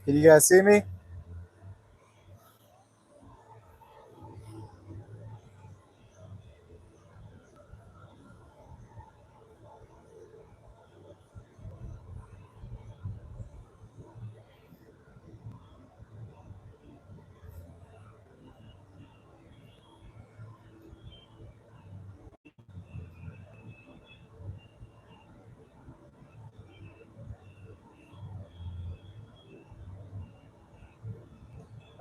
Can you guys see me?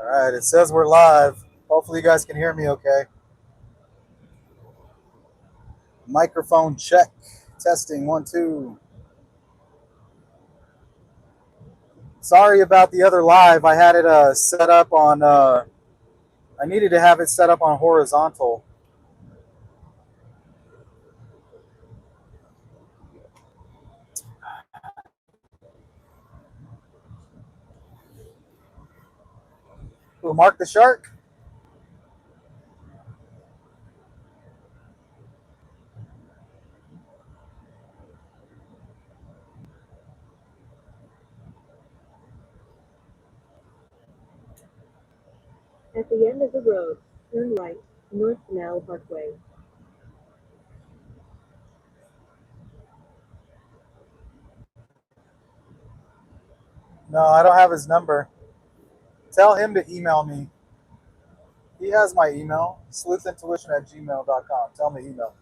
All right, it says we're live. Hopefully, you guys can hear me okay. Microphone check. Testing one, two. Sorry about the other live. I had it set up on, I needed to have it set up on horizontal. Ooh, Mark the Shark? At the end of the road, turn right, North Canal Parkway. No, I don't have his number. Tell him to email me. He has my email, sleuthintuition@gmail.com. Tell me email.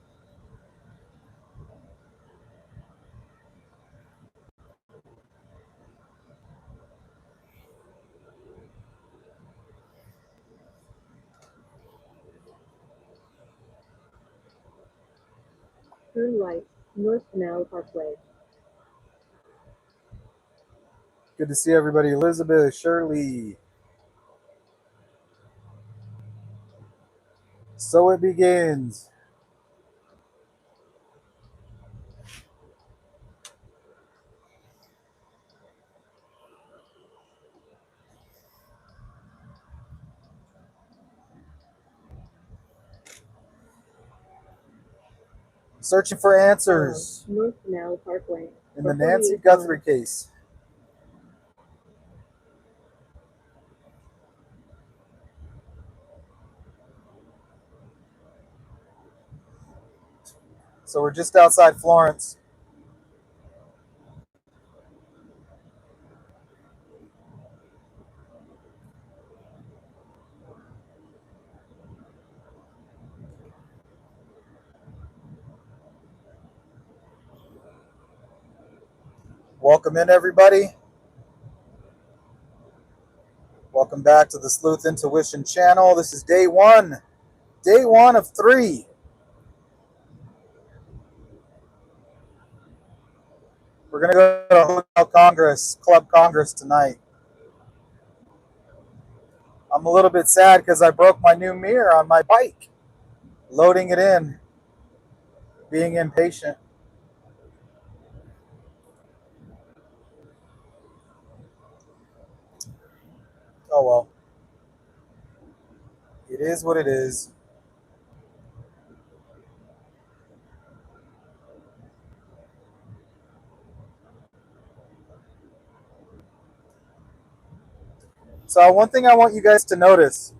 Turn right, North Canal Parkway. Good to see everybody. Elizabeth, Shirley. So it begins. Searching for answers North Canal Parkway. in the Nancy Guthrie case. So we're just outside Florence. Welcome in, everybody. Welcome back to the Sleuth Intuition channel. This is day one of 3. We're going to go to Hotel Congress, Club Congress tonight. I'm a little bit sad because I broke my new mirror on my bike. Loading it in, being impatient. Oh well, it is what it is. So one thing I want you guys to notice,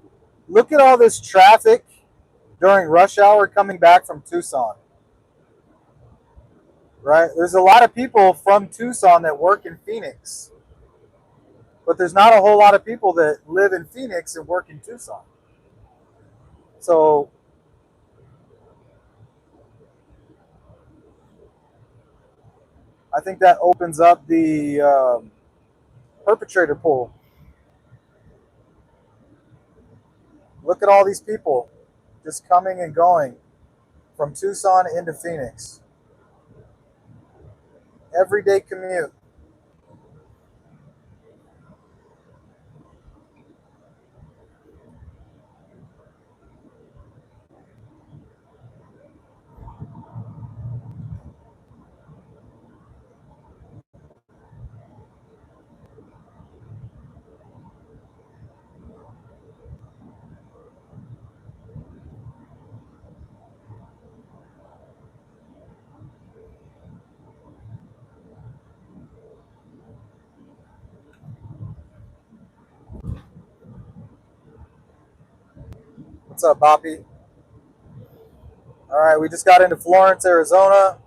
look at all this traffic during rush hour coming back from Tucson, right? There's a lot of people from Tucson that work in Phoenix, but there's not a whole lot of people that live in Phoenix and work in Tucson. So I think that opens up the perpetrator pool. Look at all these people just coming and going from Tucson into Phoenix. Everyday commute. What's up, Boppy? All right, we just got into Florence, Arizona.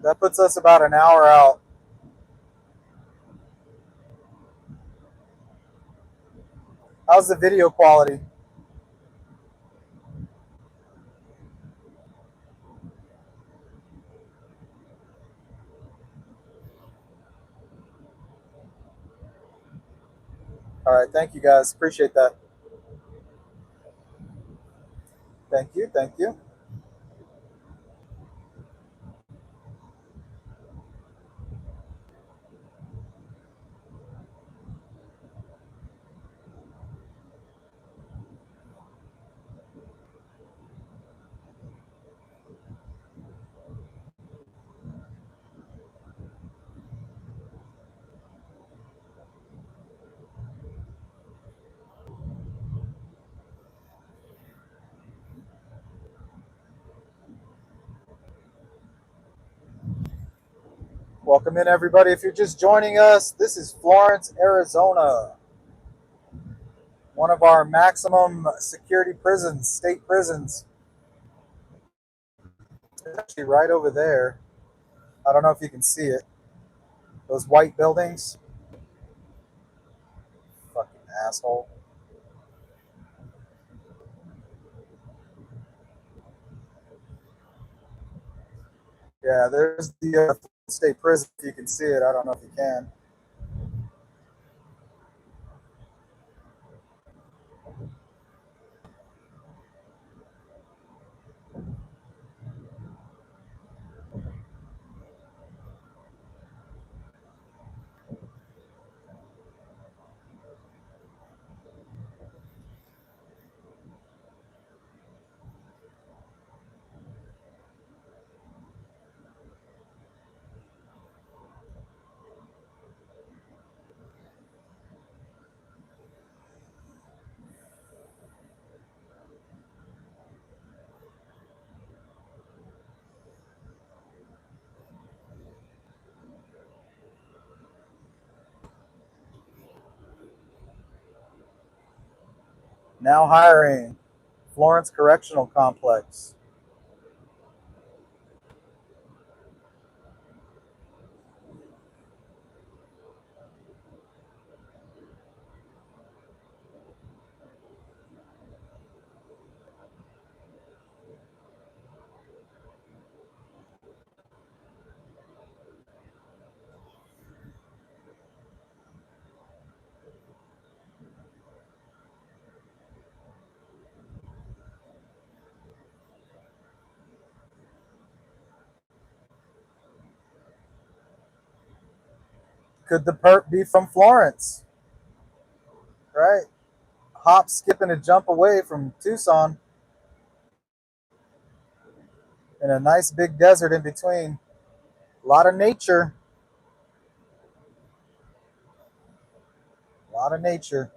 That puts us about an hour out. How's the video quality? All right, thank you guys. Appreciate that. Thank you, thank you. Welcome in, everybody. If you're just joining us, this is Florence, Arizona, one of our maximum security prisons, state prisons. It's actually right over there. I don't know if you can see it. Those white buildings. Fucking asshole. Yeah, there's the state prison. If you can see it, I don't know if you can. Now hiring. Florence Correctional Complex. Could the perp be from Florence? Right? Hop, skip, and a jump away from Tucson and a nice big desert in between. A lot of nature. A lot of nature.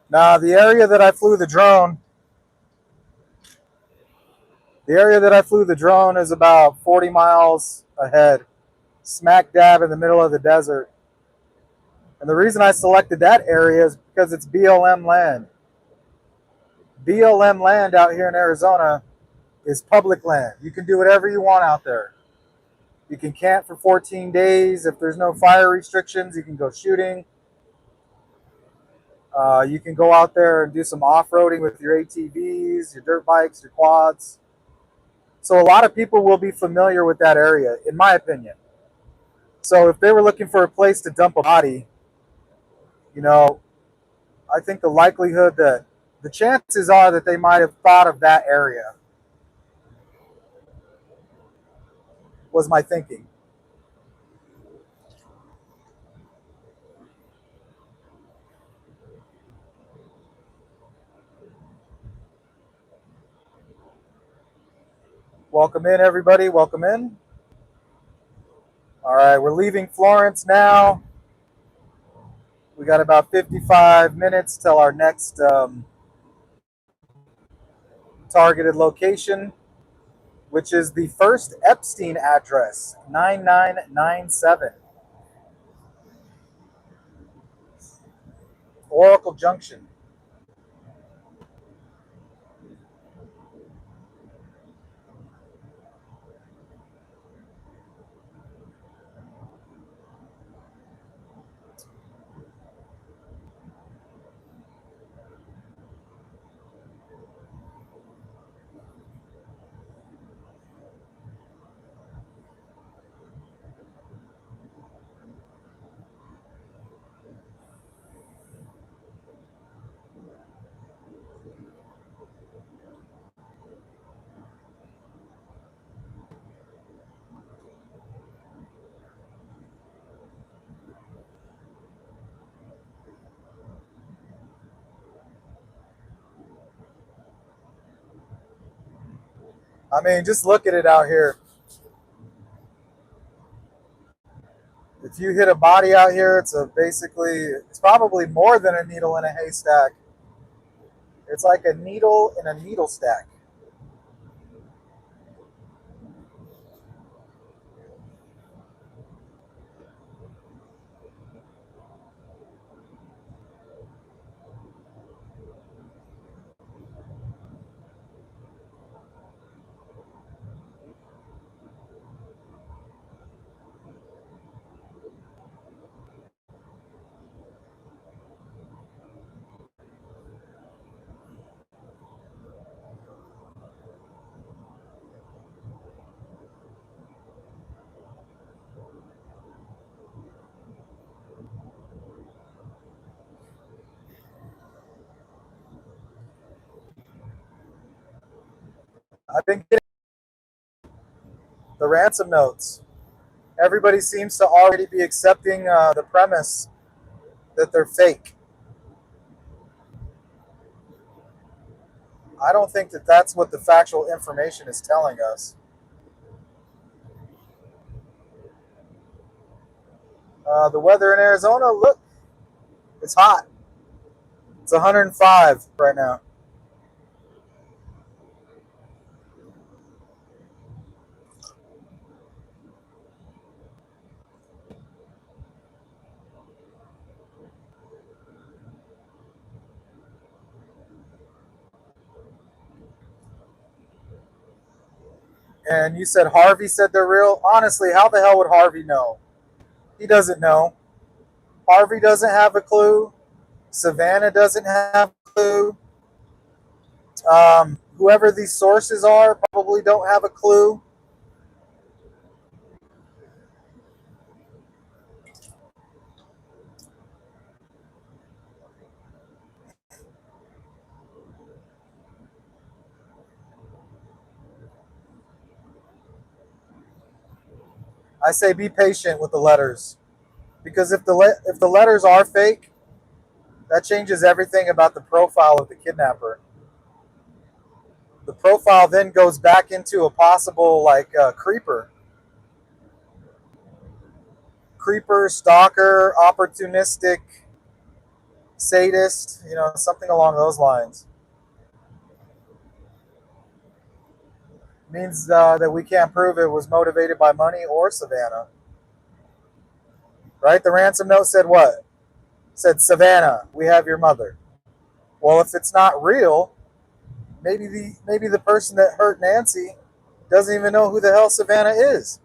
Now, the area that I flew the drone is about 40 miles ahead, smack dab in the middle of the desert. And the reason I selected that area is because it's BLM land. BLM land out here in Arizona is public land. You can do whatever you want out there. You can camp for 14 days. If there's no fire restrictions, you can go shooting. You can go out there and do some off-roading with your ATVs, your dirt bikes, your quads. So a lot of people will be familiar with that area, in my opinion. So if they were looking for a place to dump a body, you know, I think the likelihood that the chances are that they might have thought of that area was my thinking. Welcome in, everybody. Welcome in. All right, we're leaving Florence now. We got about 55 minutes till our next targeted location, which is the first Epstein address, 9997 Oracle Junction. I mean, just look at it out here. If you hit a body out here, it's probably more than a needle in a haystack. It's like a needle in a needle stack. I've been getting the ransom notes. Everybody seems to already be accepting the premise that they're fake. I don't think that that's what the factual information is telling us. The weather in Arizona, look, it's hot. It's 105 right now. And you said Harvey said they're real. Honestly, how the hell would Harvey know? He doesn't know. Harvey doesn't have a clue. Savannah doesn't have a clue. Whoever these sources are probably don't have a clue. I say be patient with the letters, because if the letters are fake, that changes everything about the profile of the kidnapper. The profile then goes back into a possible creeper, stalker, opportunistic, sadist, something along those lines. Means that we can't prove it was motivated by money or Savannah. Right? The ransom note said what? It said, Savannah, we have your mother. Well, if it's not real, maybe the person that hurt Nancy doesn't even know who the hell Savannah is.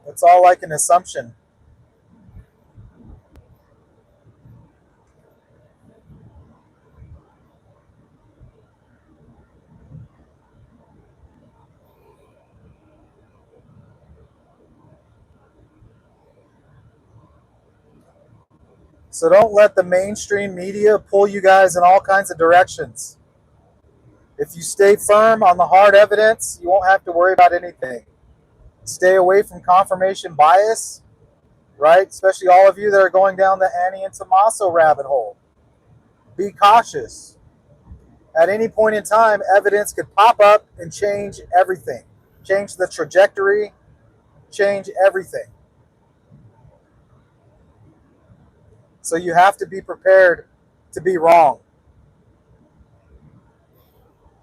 It's all like an assumption. So don't let the mainstream media pull you guys in all kinds of directions. If you stay firm on the hard evidence, you won't have to worry about anything. Stay away from confirmation bias, right? Especially all of you that are going down the Annie and Tommaso rabbit hole. Be cautious. At any point in time, evidence could pop up and change everything, change the trajectory, change everything. So you have to be prepared to be wrong.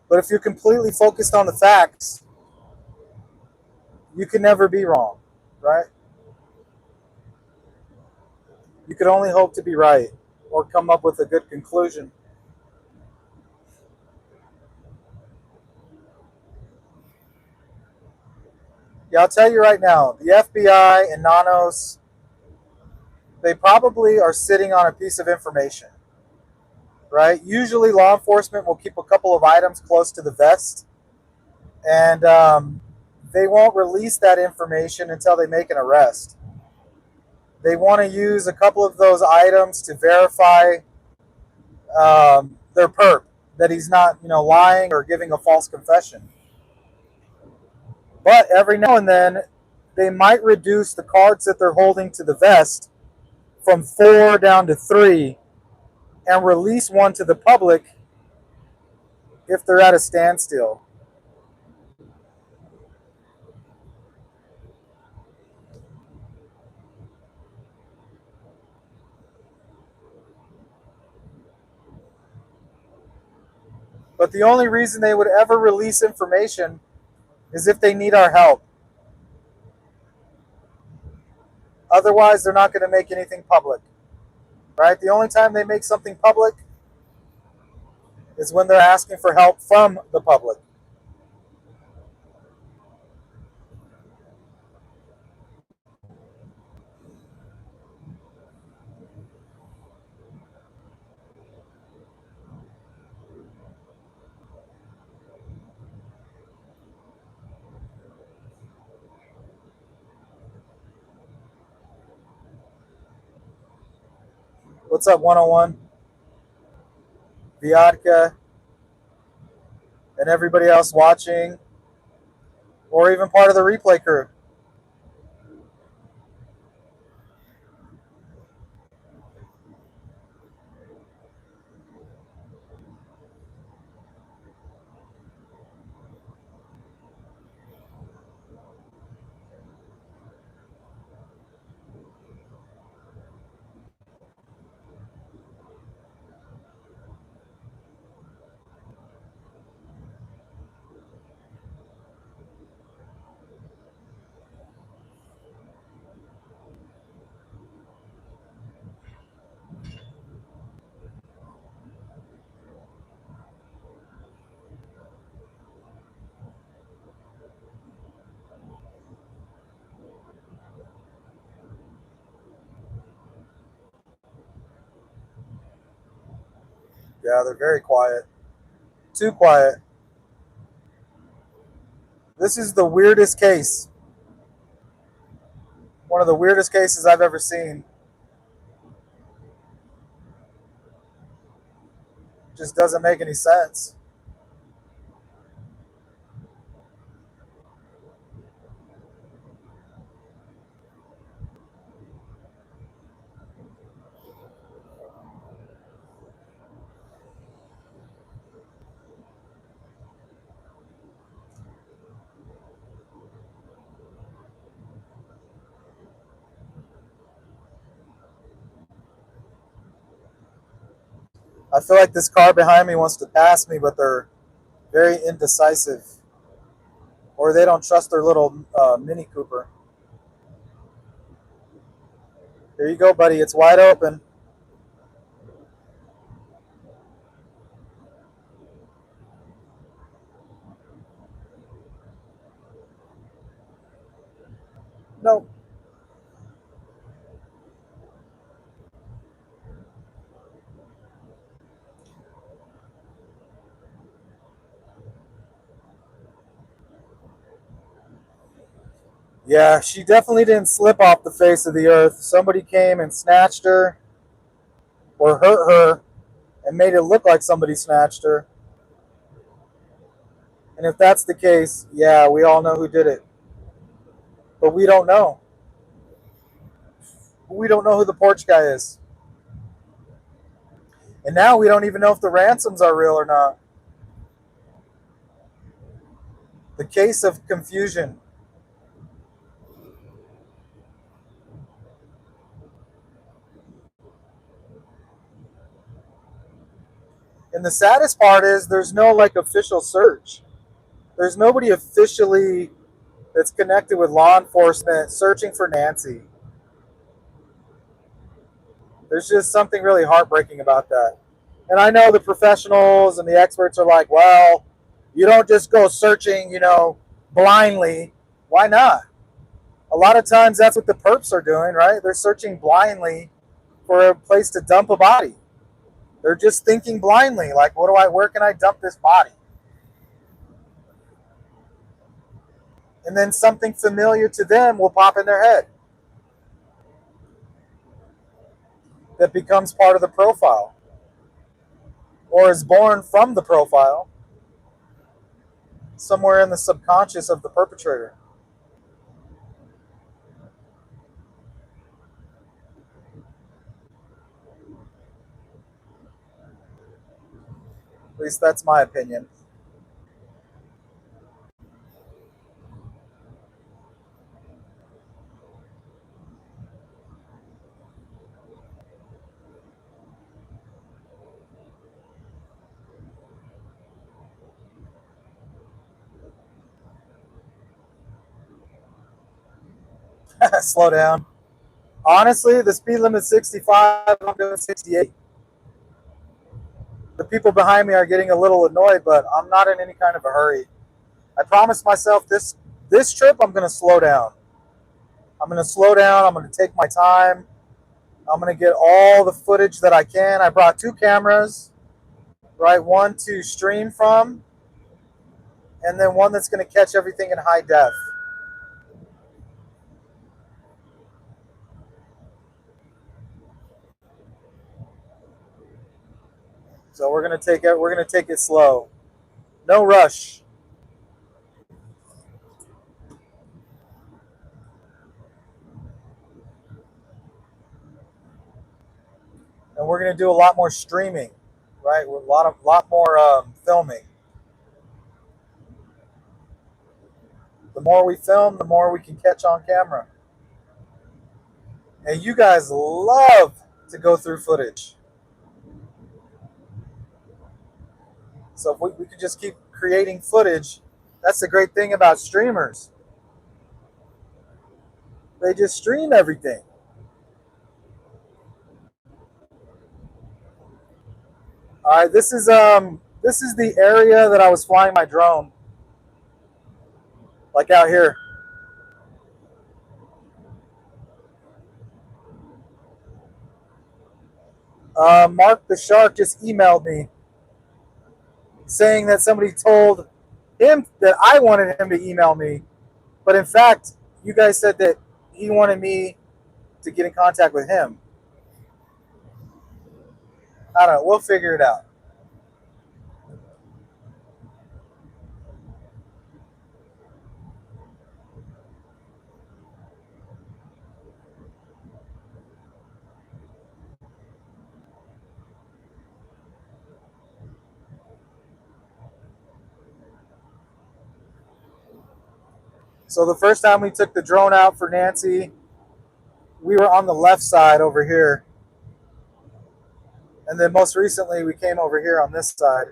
But if you're completely focused on the facts, you can never be wrong, right? You could only hope to be right or come up with a good conclusion. Yeah, I'll tell you right now, the FBI and Nanos, they probably are sitting on a piece of information, right? Usually law enforcement will keep a couple of items close to the vest, and they won't release that information until they make an arrest. They want to use a couple of those items to verify their perp, that he's not, lying or giving a false confession. But every now and then, they might reduce the cards that they're holding to the vest from 4 down to 3 and release one to the public if they're at a standstill. But the only reason they would ever release information is if they need our help. Otherwise, they're not going to make anything public, right? The only time they make something public is when they're asking for help from the public. What's up, 101? Viadka, and everybody else watching, or even part of the replay crew. Yeah, they're very quiet. Too quiet. This is the weirdest case. One of the weirdest cases I've ever seen. Just doesn't make any sense. I feel like this car behind me wants to pass me, but they're very indecisive. Or they don't trust their little Mini Cooper. Here you go, buddy. It's wide open. Nope. Yeah, she definitely didn't slip off the face of the earth. Somebody came and snatched her or hurt her and made it look like somebody snatched her. And if that's the case, yeah, we all know who did it. But we don't know. We don't know who the porch guy is. And now we don't even know if the ransoms are real or not. The case of confusion. And the saddest part is there's no like official search. There's nobody officially that's connected with law enforcement searching for Nancy. There's just something really heartbreaking about that. And I know the professionals and the experts are like, well, you don't just go searching, blindly. Why not? A lot of times that's what the perps are doing, right? They're searching blindly for a place to dump a body. They're just thinking blindly, like, where can I dump this body? And then something familiar to them will pop in their head that becomes part of the profile or is born from the profile somewhere in the subconscious of the perpetrator. At least that's my opinion. Slow down. Honestly, the speed limit's 65. I'm doing 68. The people behind me are getting a little annoyed, but I'm not in any kind of a hurry. I promised myself this trip I'm going to slow down. I'm going to slow down. I'm going to take my time. I'm going to get all the footage that I can. I brought two cameras, right? One to stream from, and then one that's going to catch everything in high def. So we're going to take it slow. No rush. And we're going to do a lot more streaming, right? With a lot more filming. The more we film, the more we can catch on camera. And you guys love to go through footage. So if we could just keep creating footage, that's the great thing about streamers. They just stream everything. All right, this is the area that I was flying my drone, like out here. Mark the Shark just emailed me saying that somebody told him that I wanted him to email me, but in fact, you guys said that he wanted me to get in contact with him. I don't know. We'll figure it out. So the first time we took the drone out for Nancy, we were on the left side over here, and then most recently we came over here on this side.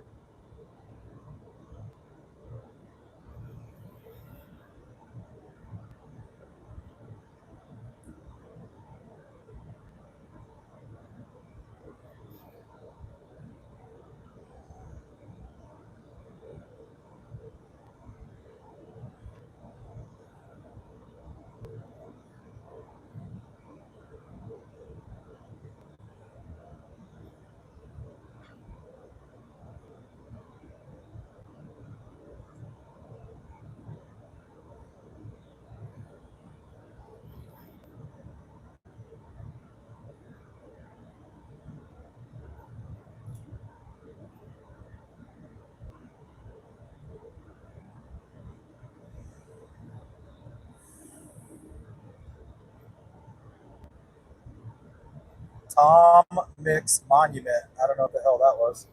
Tom Mix Monument. I don't know what the hell that was.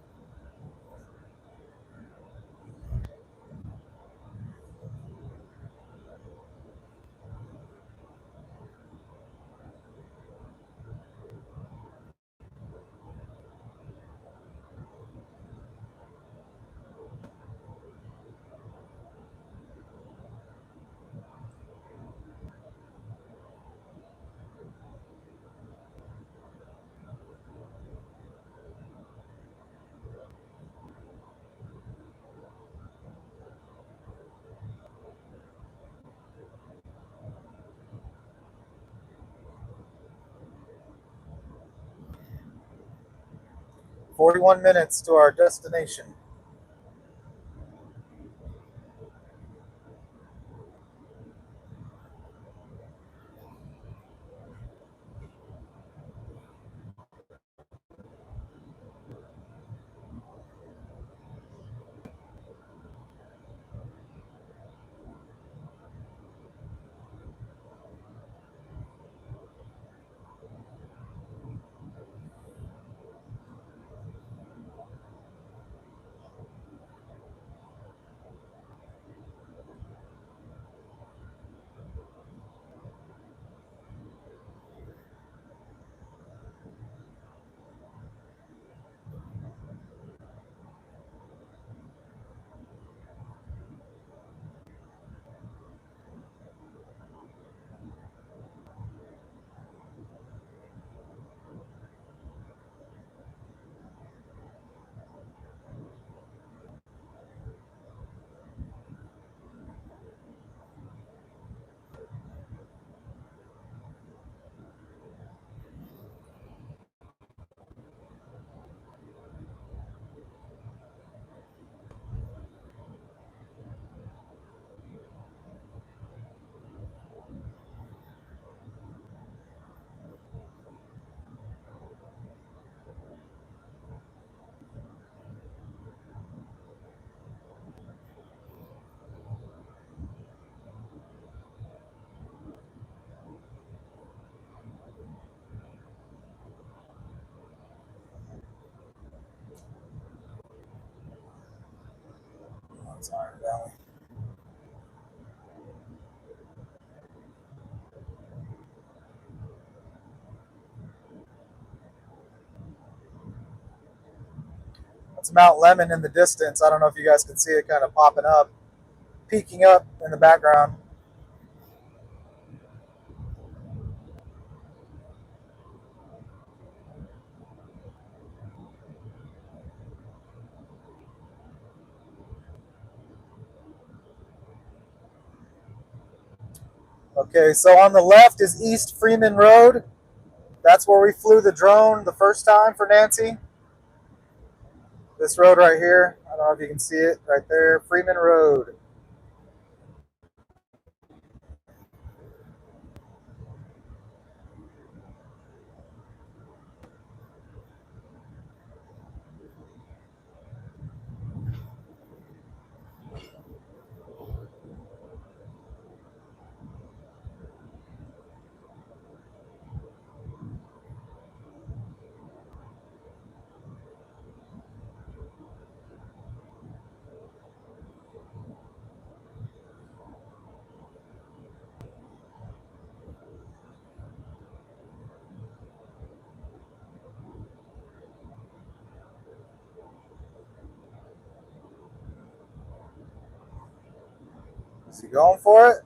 "41 minutes to our destination." That's Iron Valley. That's Mount Lemon in the distance. I don't know if you guys can see it kind of popping up, peeking up in the background. Okay, so on the left is East Freeman Road. That's where we flew the drone the first time for Nancy. This road right here. I don't know if you can see it right there. Freeman Road. Is he going for it?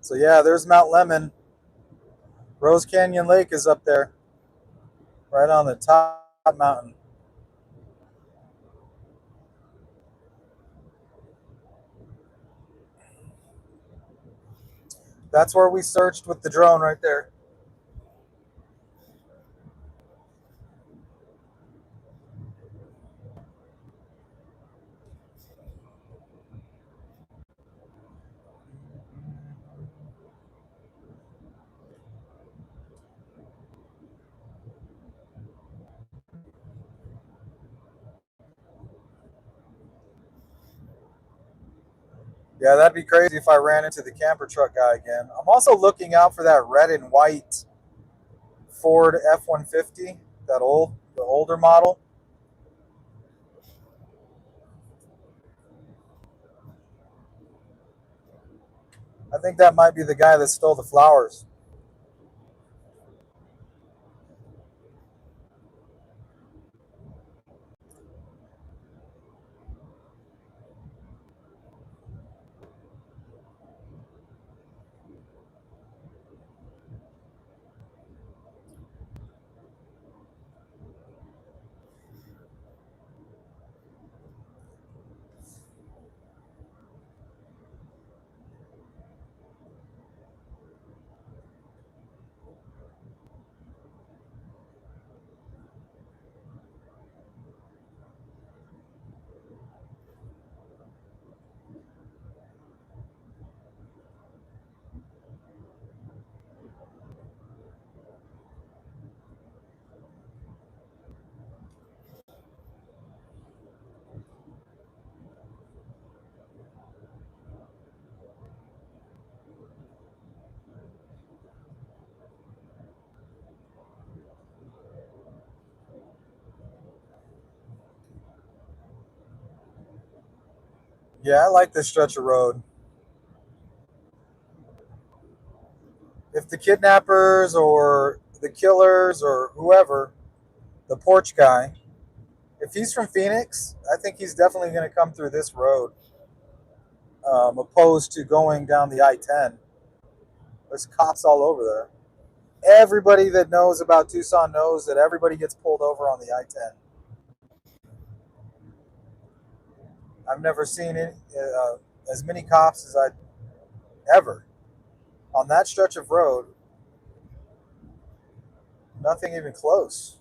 So yeah, there's Mount Lemon. Rose Canyon Lake is up there, right on the top mountain. That's where we searched with the drone right there. Yeah, that'd be crazy if I ran into the camper truck guy again. I'm also looking out for that red and white Ford F-150, the older model. I think that might be the guy that stole the flowers. Yeah, I like this stretch of road. If the kidnappers or the killers or whoever, the porch guy, if he's from Phoenix, I think he's definitely going to come through this road, opposed to going down the I-10. There's cops all over there. Everybody that knows about Tucson knows that everybody gets pulled over on the I-10. I've never seen as many cops as I ever on that stretch of road. Nothing even close.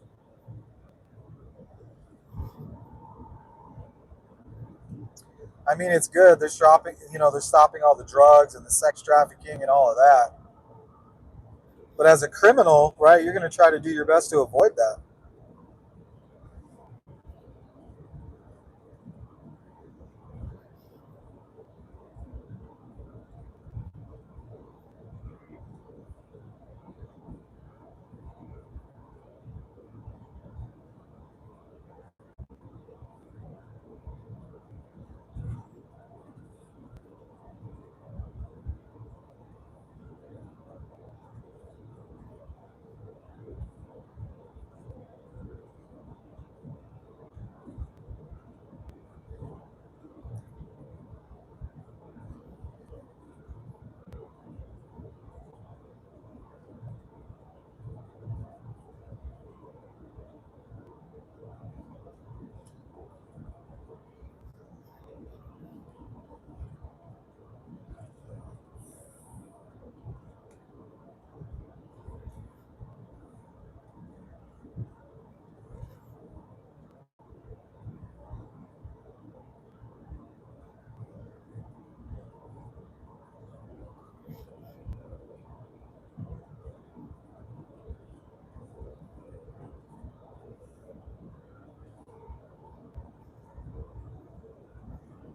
I mean, it's good. They're stopping, they're stopping all the drugs and the sex trafficking and all of that. But as a criminal, right, you're going to try to do your best to avoid that.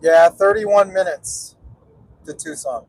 Yeah, 31 minutes to Tucson.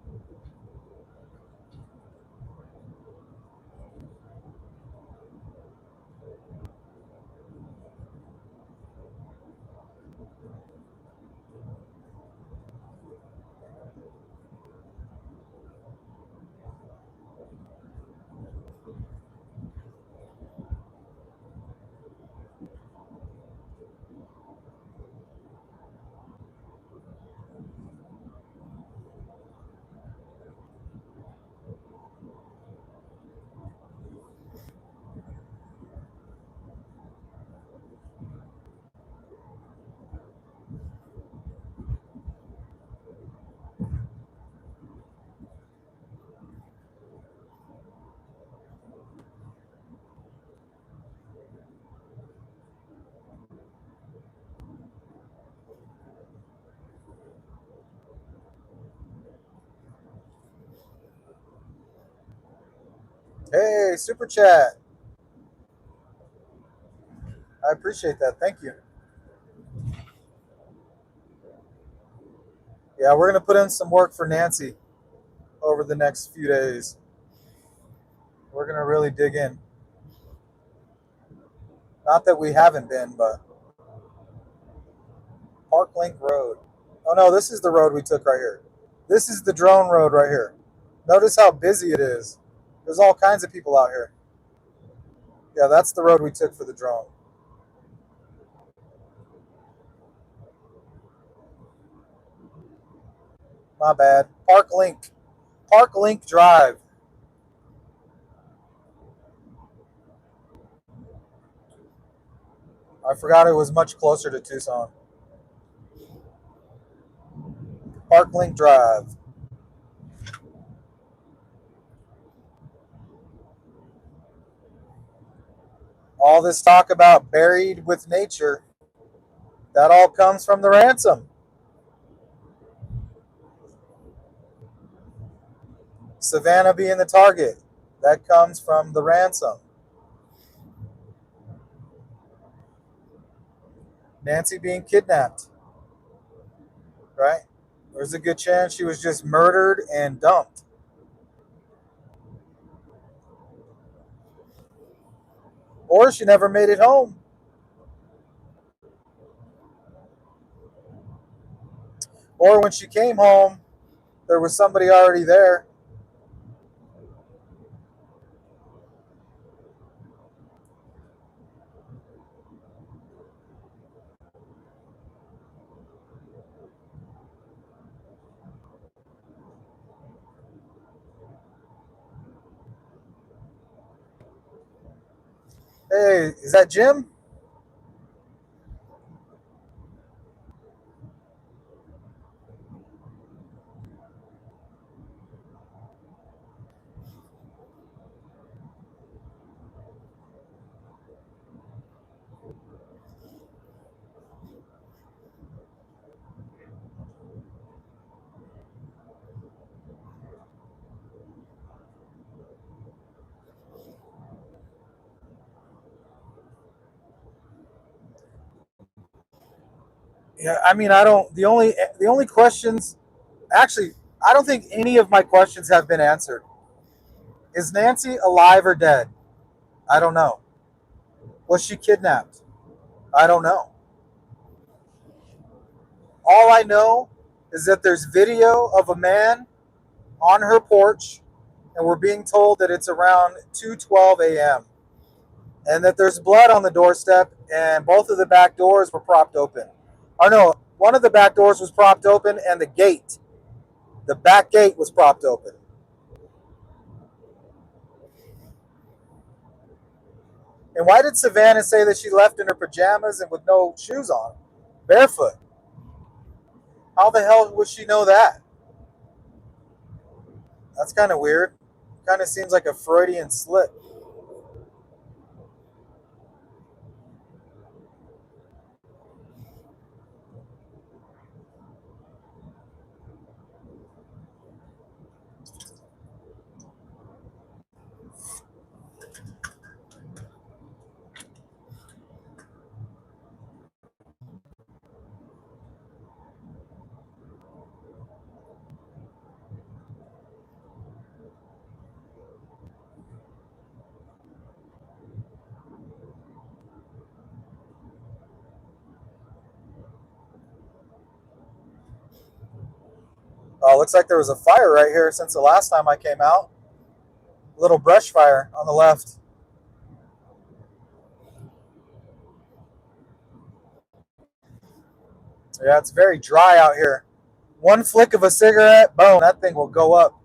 Hey, super chat. I appreciate that. Thank you. Yeah, we're gonna put in some work for Nancy over the next few days. We're gonna really dig in. Not that we haven't been, but Park Link Road. Oh no, this is the road we took right here. This is the drone road right here. Notice how busy it is. There's all kinds of people out here. Yeah, that's the road we took for the drone. My bad. Park Link. Park Link Drive. I forgot it was much closer to Tucson. Park Link Drive. All this talk about buried with nature, that all comes from the ransom. Savannah being the target, that comes from the ransom. Nancy being kidnapped, right? There's a good chance she was just murdered and dumped. Or she never made it home. Or when she came home, there was somebody already there. Hey, is that Jim? Yeah, I mean, I don't. The only questions, actually, I don't think any of my questions have been answered. Is Nancy alive or dead? I don't know. Was she kidnapped? I don't know. All I know is that there's video of a man on her porch, and we're being told that it's around 2:12 a.m. and that there's blood on the doorstep, and both of the back doors were propped open. Or no, one of the back doors was propped open, and the back gate was propped open. And why did Savannah say that she left in her pajamas and with no shoes on, barefoot? How the hell would she know that? That's kind of weird. Kind of seems like a Freudian slip. Oh, looks like there was a fire right here since the last time I came out. A little brush fire on the left. Yeah, it's very dry out here. One flick of a cigarette, boom, that thing will go up.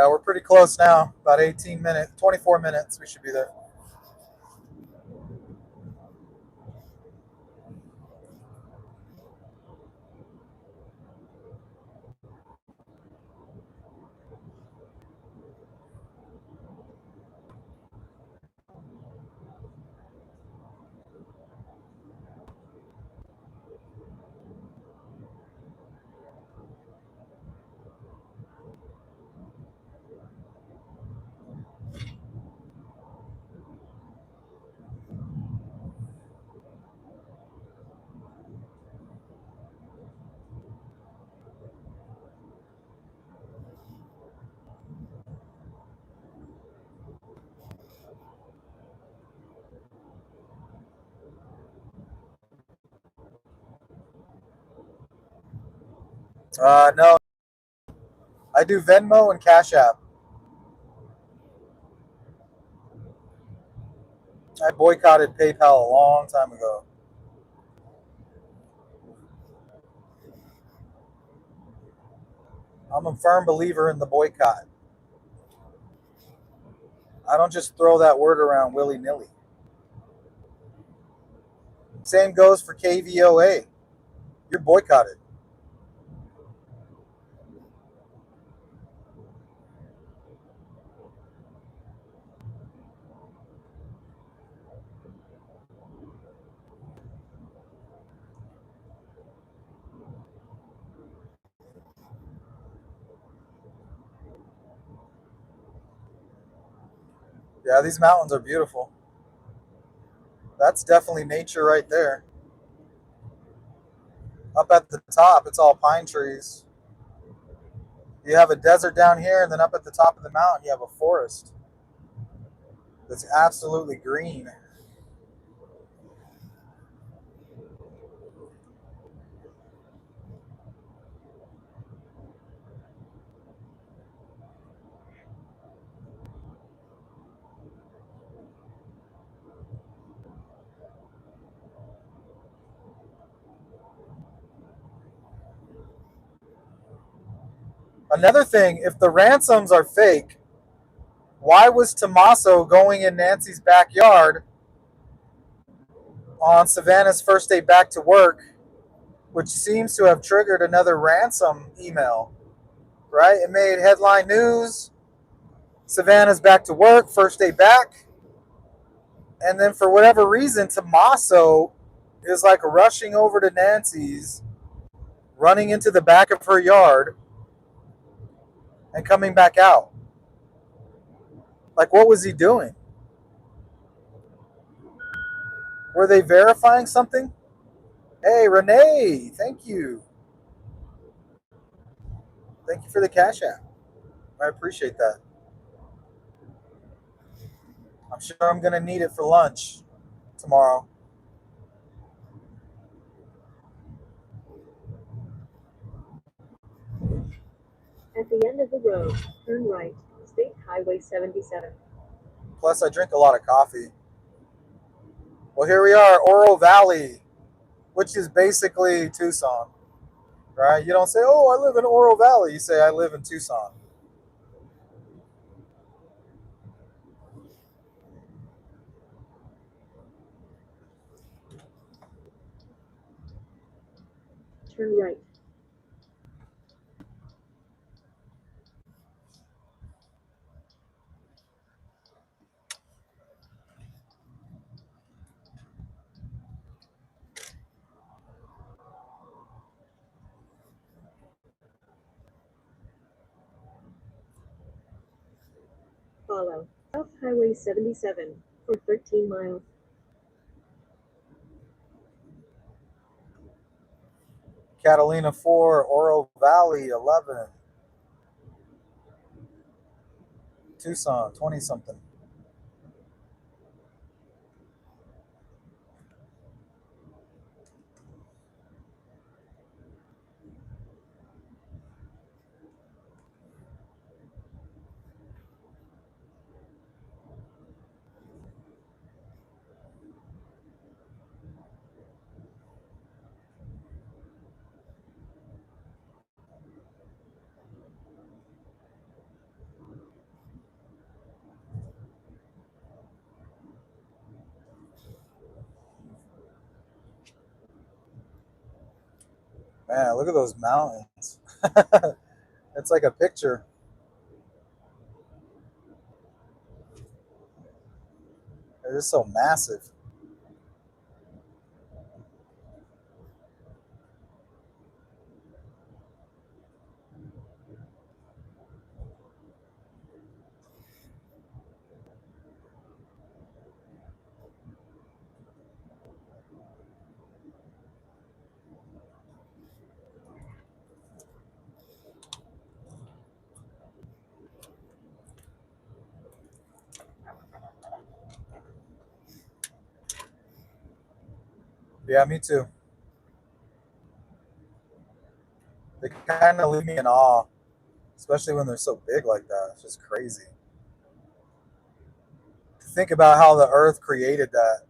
Yeah, we're pretty close now. About 18 minutes, 24 minutes. We should be there. No, I do Venmo and Cash App. I boycotted PayPal a long time ago. I'm a firm believer in the boycott. I don't just throw that word around willy nilly. Same goes for KVOA. You're boycotted. Yeah, these mountains are beautiful. That's definitely nature right there. Up at the top, it's all pine trees. You have a desert down here, and then up at the top of the mountain, you have a forest that's absolutely green. Another thing, if the ransoms are fake, why was Tommaso going in Nancy's backyard on Savannah's first day back to work, which seems to have triggered another ransom email, right? It made headline news. Savannah's back to work, first day back. And then for whatever reason, Tommaso is like rushing over to Nancy's, running into the back of her yard, and coming back out. Like, what was he doing? Were they verifying something? Hey, Renee, thank you. Thank you for the Cash App. I appreciate that. I'm sure I'm going to need it for lunch tomorrow. At the end of the road, turn right, State Highway 77. Plus, I drink a lot of coffee. Well, here we are, Oro Valley, which is basically Tucson, right? You don't say, oh, I live in Oro Valley. You say, I live in Tucson. Turn right. Follow South Highway 77 for 13 miles. Catalina 4, Oro Valley 11, Tucson 20 something. Man, look at those mountains. It's like a picture. They're just so massive. Yeah, me too. They kind of leave me in awe, especially when they're so big like that. It's just crazy. Think about how the earth created that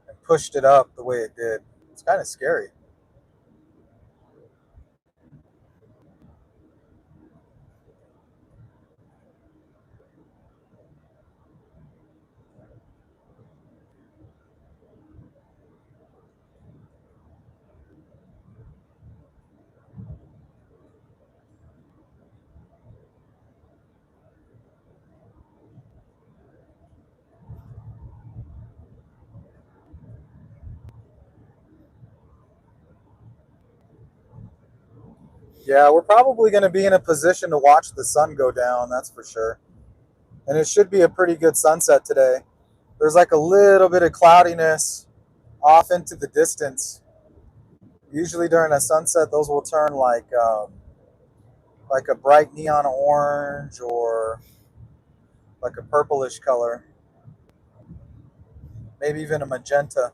and pushed it up the way it did. It's kind of scary. Yeah, we're probably going to be in a position to watch the sun go down, that's for sure. And it should be a pretty good sunset today. There's like a little bit of cloudiness off into the distance. Usually during a sunset, those will turn like a bright neon orange or like a purplish color, maybe even a magenta.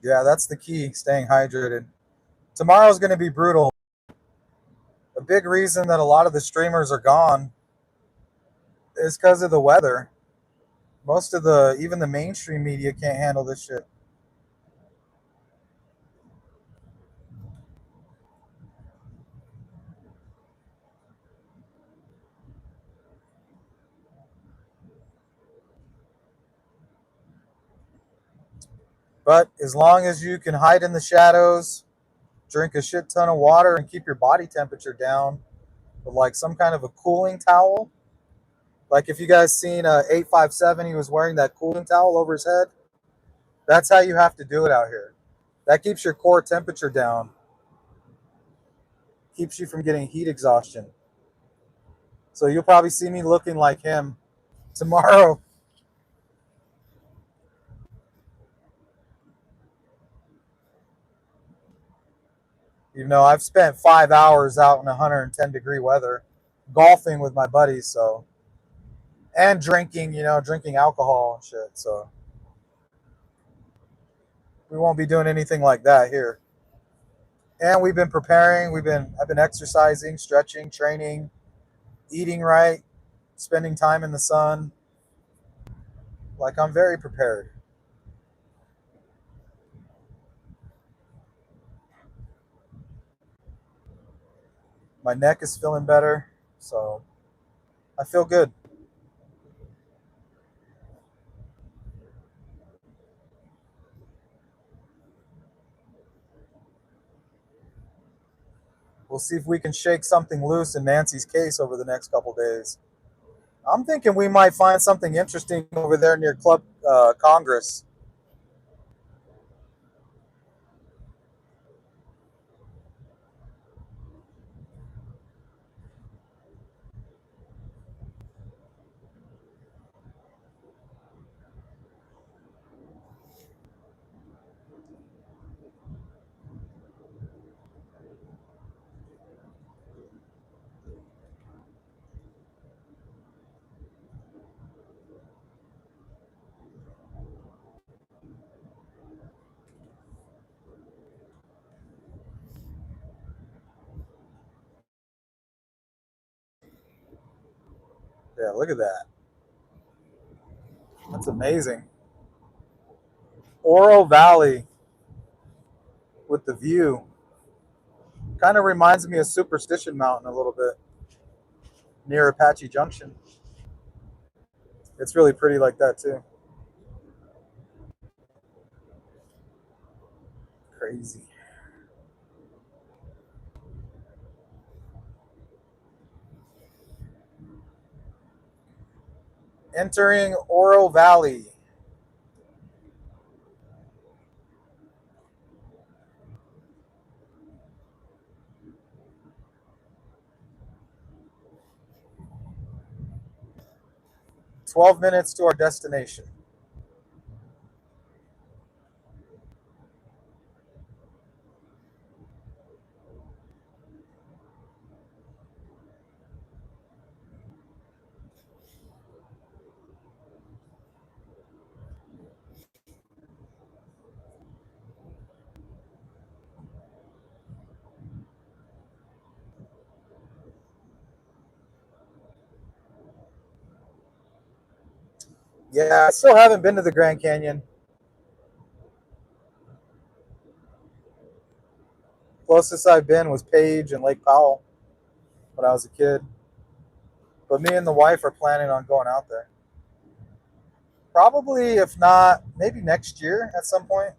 Yeah, that's the key, staying hydrated. Tomorrow's going to be brutal. A big reason that a lot of the streamers are gone is because of the weather. Most of even the mainstream media can't handle this shit. But as long as you can hide in the shadows, drink a shit ton of water, and keep your body temperature down with like some kind of a cooling towel. Like if you guys seen 857, he was wearing that cooling towel over his head. That's how you have to do it out here. That keeps your core temperature down, keeps you from getting heat exhaustion. So you'll probably see me looking like him tomorrow. Even though I've spent 5 hours out in 110-degree weather golfing with my buddies, so and drinking, drinking alcohol and shit. So We won't be doing anything like that here. And we've been preparing. I've been exercising, stretching, training, eating right, spending time in the sun. Like I'm very prepared. My neck is feeling better, so I feel good. We'll see if we can shake something loose in Nancy's case over the next couple days. I'm thinking we might find something interesting over there near Club Congress. Yeah, look at that. That's amazing. Oro Valley with the view. Kind of reminds me of Superstition Mountain a little bit near Apache Junction. It's really pretty like that too. Crazy. Entering Oro Valley. 12 minutes to our destination. Yeah, I still haven't been to the Grand Canyon. Closest I've been was Page and Lake Powell when I was a kid. But me and the wife are planning on going out there. Probably, if not, maybe next year at some point.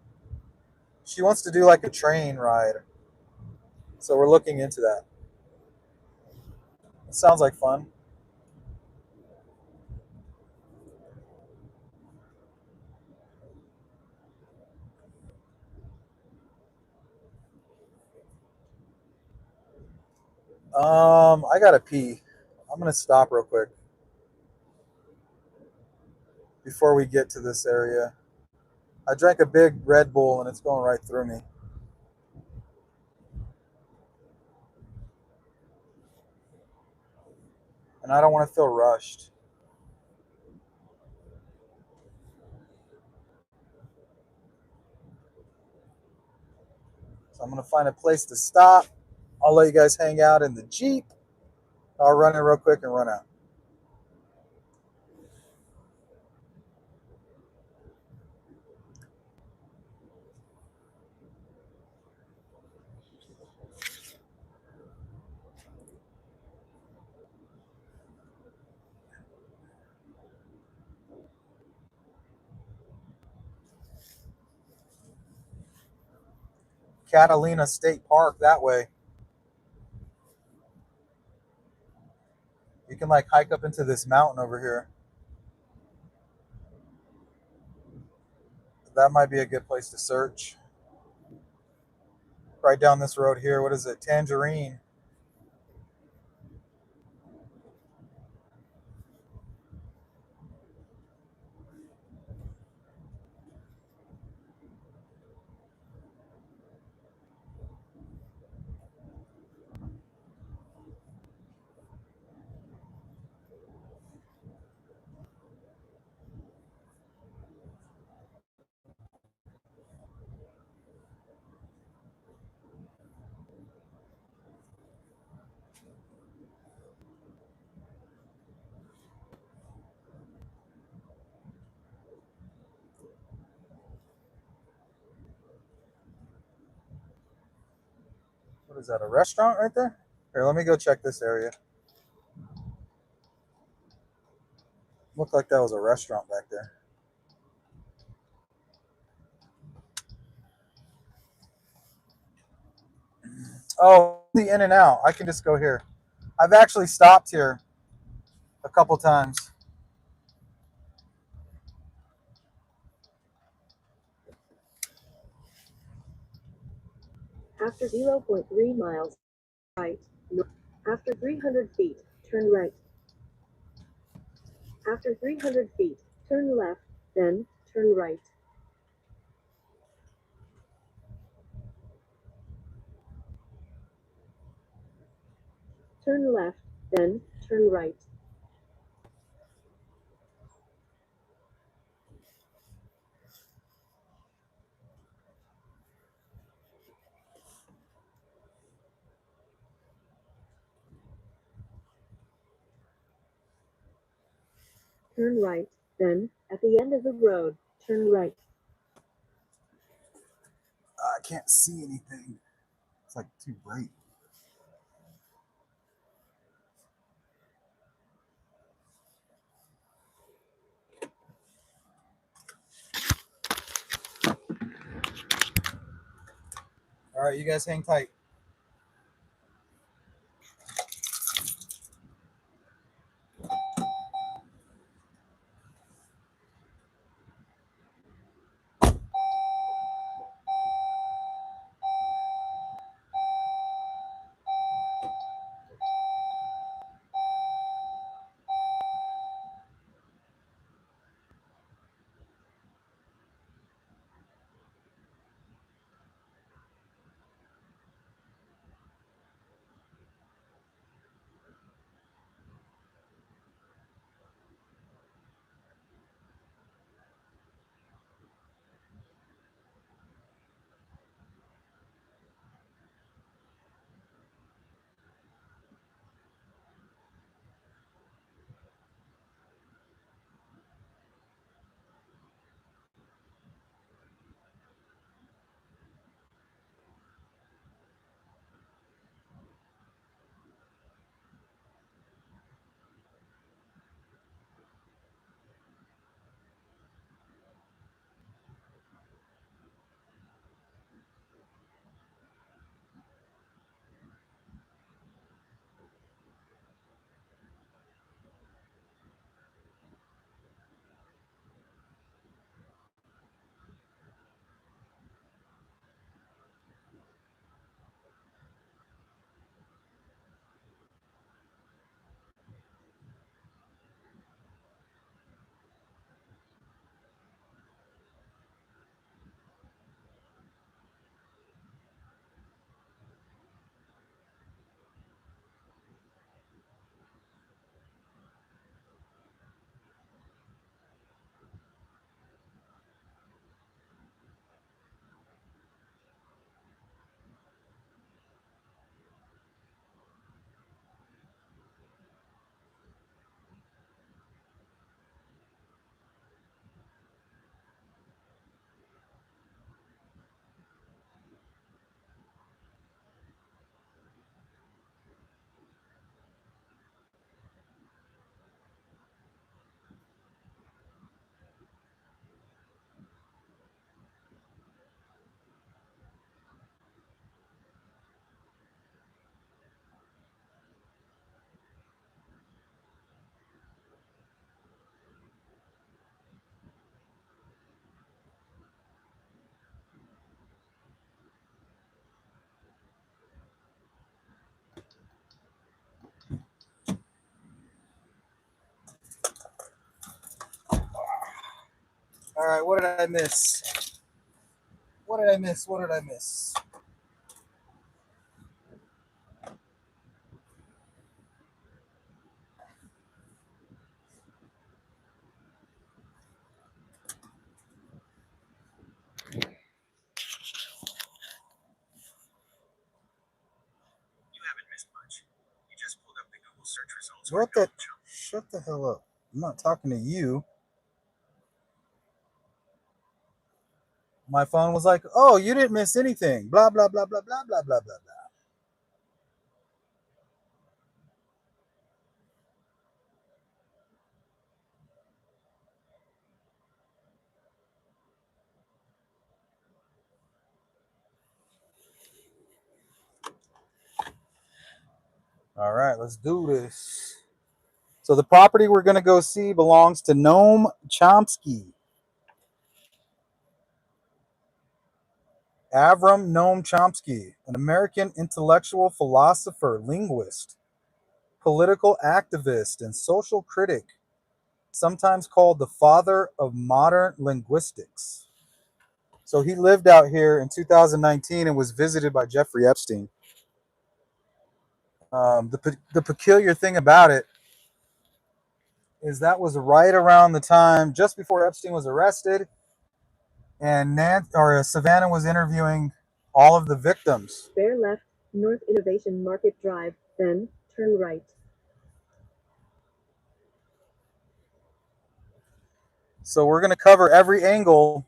She wants to do like a train ride. So we're looking into that. It sounds like fun. I gotta pee. I'm gonna stop real quick before we get to this area. I drank a big Red Bull and it's going right through me. And I don't want to feel rushed. So I'm gonna find a place to stop. I'll let you guys hang out in the Jeep. I'll run it real quick and run out. Catalina State Park that way. You can like hike up into this mountain over here. That might be a good place to search. Right down this road here. What is it? Tangerine. What is that, a restaurant right there? Here, let me go check this area. Looked like that was a restaurant back there. Oh, the In and Out. I can just go here. I've actually stopped here a couple times. After 0.3 miles, right. After 300 feet, turn right. After 300 feet, turn left, then turn right. Turn left, then turn right. Turn right, then, at the end of the road, turn right. I can't see anything. It's like too bright. All right, you guys hang tight. All right, what did I miss? What did I miss? What did I miss? You haven't missed much. You just pulled up the Google search results. What the? Shut the hell up. I'm not talking to you. My phone was like, oh, you didn't miss anything. Blah, blah, blah, blah, blah, blah, blah, blah, blah. All right, let's do this. So the property we're going to go see belongs to Noam Chomsky. Avram Noam Chomsky, an American intellectual philosopher, linguist, political activist, and social critic, sometimes called the father of modern linguistics. So he lived out here in 2019 and was visited by Jeffrey Epstein. The peculiar thing about it is that was right around the time, just before Epstein was arrested, and Savannah was interviewing all of the victims. Bear left, North Innovation Market Drive, then turn right. So we're going to cover every angle,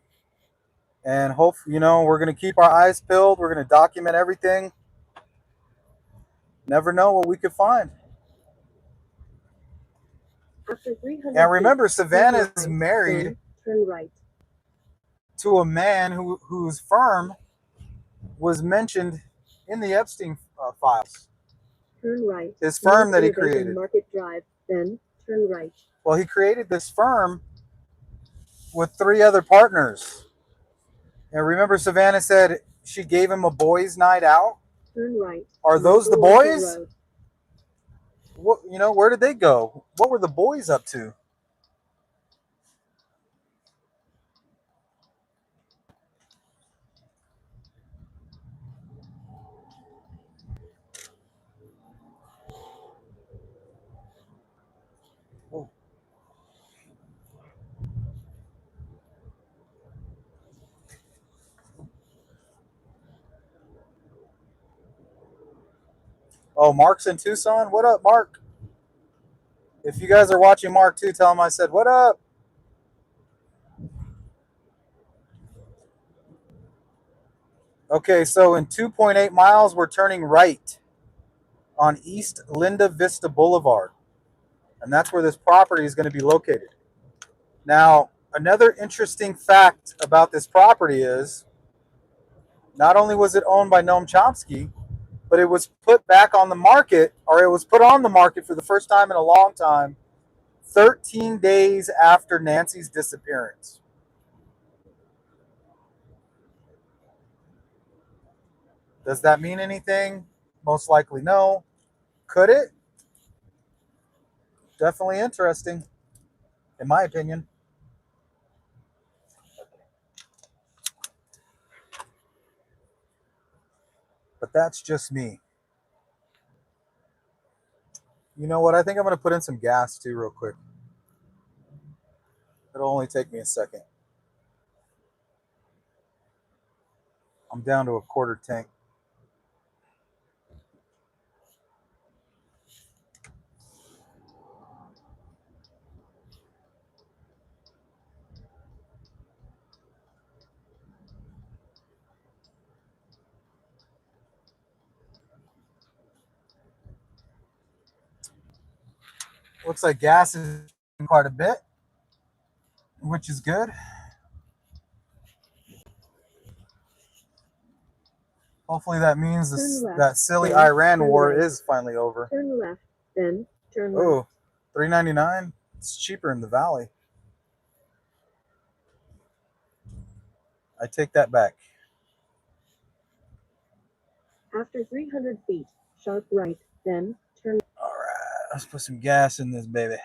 and hope we're going to keep our eyes peeled. We're going to document everything. Never know what we could find. After 300 And remember, feet, Savannah is right, married then turn right. to a man whose firm was mentioned in the Epstein files. Turn right. His firm North that he Innovation created. Market Drive, then turn right. Well, he created this firm with 3 other partners. And remember, Savannah said she gave him a boys' night out. Turn right. Are those the boys? What, where did they go? What were the boys up to? Oh, Mark's in Tucson? What up, Mark? If you guys are watching Mark too, tell him I said, what up? Okay, so in 2.8 miles, we're turning right on East Linda Vista Boulevard. And that's where this property is going to be located. Now, another interesting fact about this property is not only was it owned by Noam Chomsky, but it was put back on the market, or it was put on the market for the first time in a long time, 13 days after Nancy's disappearance. Does that mean anything? Most likely no. Could it? Definitely interesting, in my opinion. But that's just me. You know what? I think I'm going to put in some gas too, real quick. It'll only take me a second. I'm down to a quarter tank. Looks like gas is quite a bit, which is good. Hopefully that means that silly Iran war is finally over. Turn left, then turn left. Oh, $3.99? It's cheaper in the valley. I take that back. After 300 feet, sharp right, then turn. All right, let's put some gas in this baby.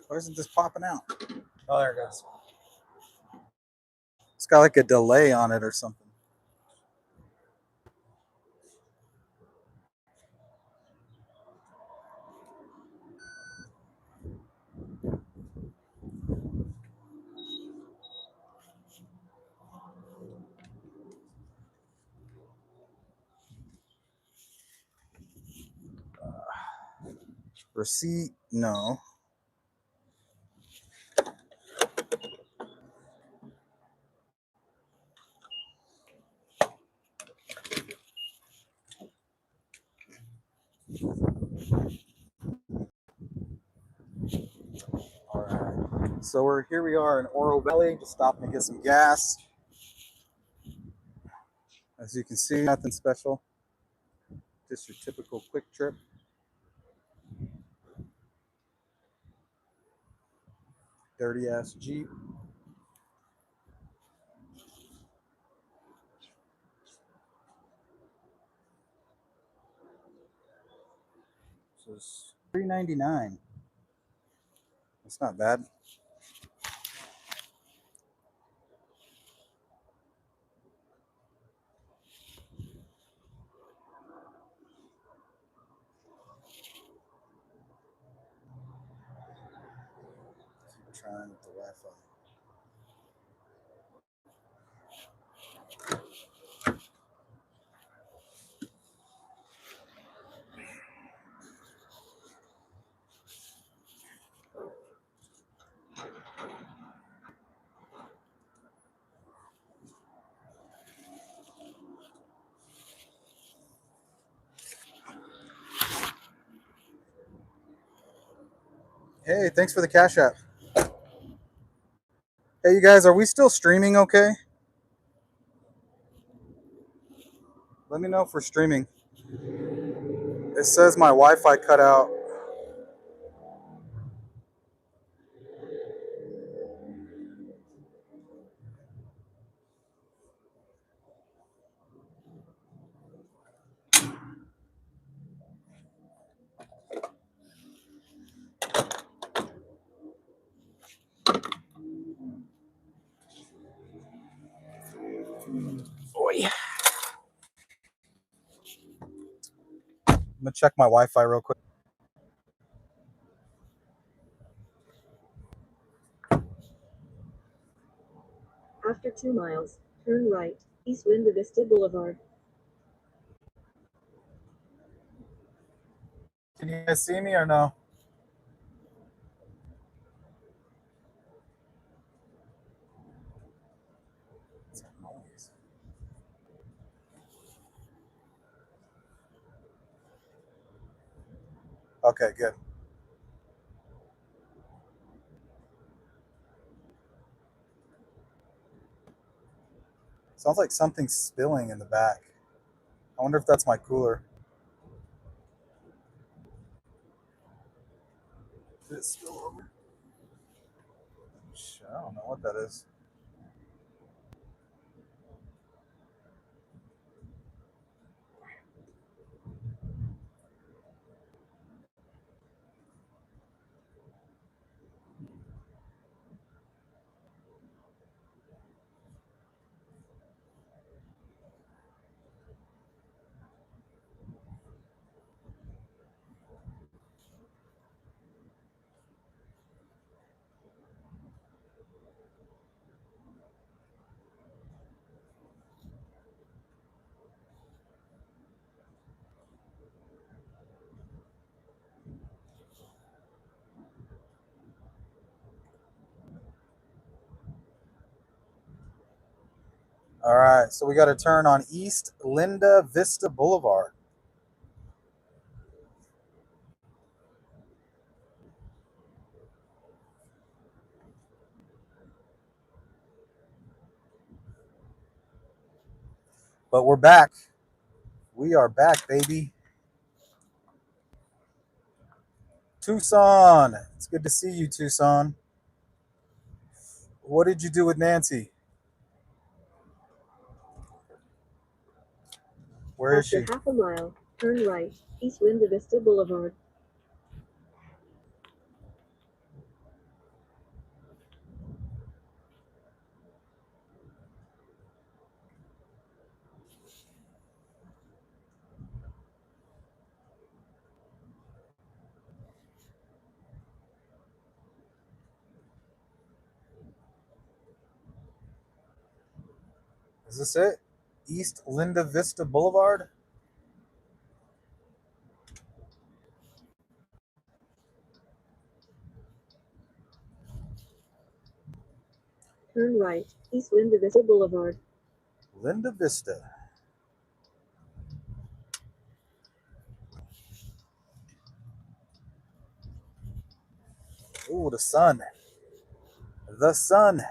Why isn't this popping out? Oh, there it goes. It's got like a delay on it or something. Receipt, no. All right. So we are in Oro Valley, just stopping to get some gas. As you can see, nothing special. Just your typical quick trip. Dirty ass Jeep. So it's $3.99. That's not bad. Keep trying with the Wi-Fi. Hey, thanks for the Cash App. Hey, you guys, are we still streaming okay? Let me know if we're streaming. It says my Wi-Fi cut out. Oh, yeah. I'm gonna check my Wi-Fi real quick. After 2 miles, turn right, East Linda Vista Boulevard. Can you guys see me or no? What's that noise? Okay, good. Sounds like something's spilling in the back. I wonder if that's my cooler. Did it spill over? I don't know what that is. All right, so we got to turn on East Linda Vista Boulevard. But we're back. We are back, baby. Tucson. It's good to see you, Tucson. What did you do with Nancy? Where is After she? half a mile, turn right, East Linda Vista Boulevard. Is this it? East Linda Vista Boulevard? Turn right, East Linda Vista Boulevard. Linda Vista. Ooh, the sun. The sun.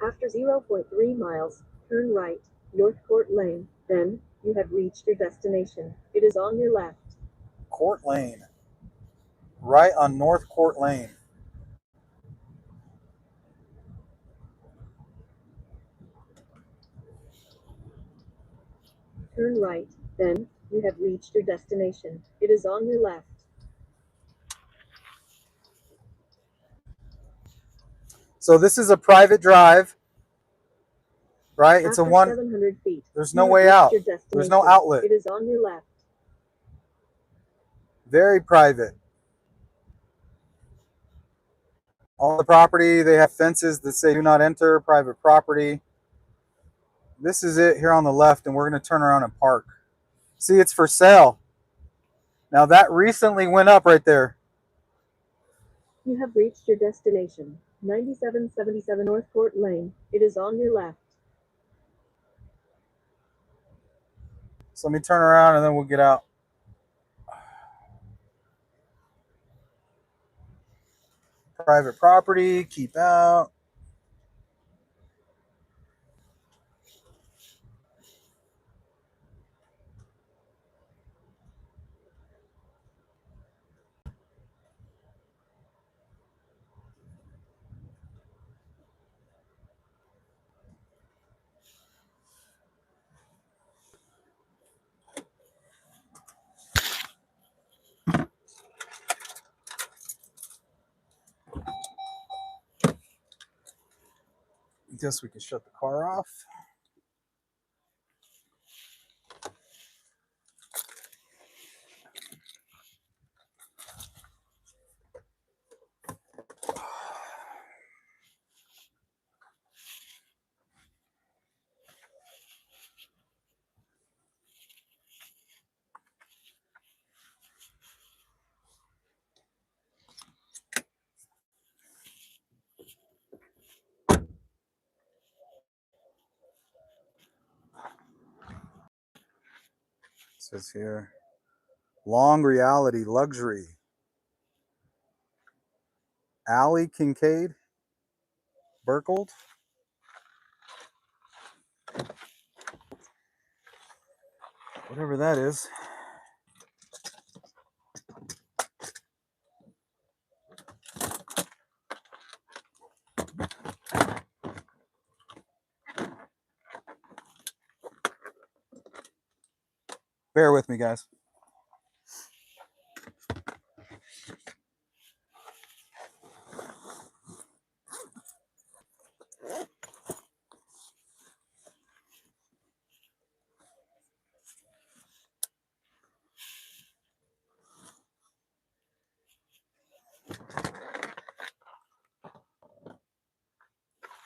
After 0.3 miles, turn right, North Court Lane. Then, you have reached your destination. It is on your left. Court Lane. Right on North Court Lane. Turn right, then, you have reached your destination. It is on your left. So this is a private drive, right? It's After a one. 700 feet, There's you no have way reached out. your There's no destination. outlet. It is on your left. Very private. All the property, they have fences that say do not enter private property. This is it here on the left, and we're going to turn around and park. See, it's for sale. Now that recently went up right there. You have reached your destination. 9777 North Court Lane. It is on your left. So let me turn around and then we'll get out. Private property, keep out. I guess we can shut the car off. It says here, Long Reality Luxury. Alley Kincaid, Burkhold. Whatever that is. Bear with me, guys.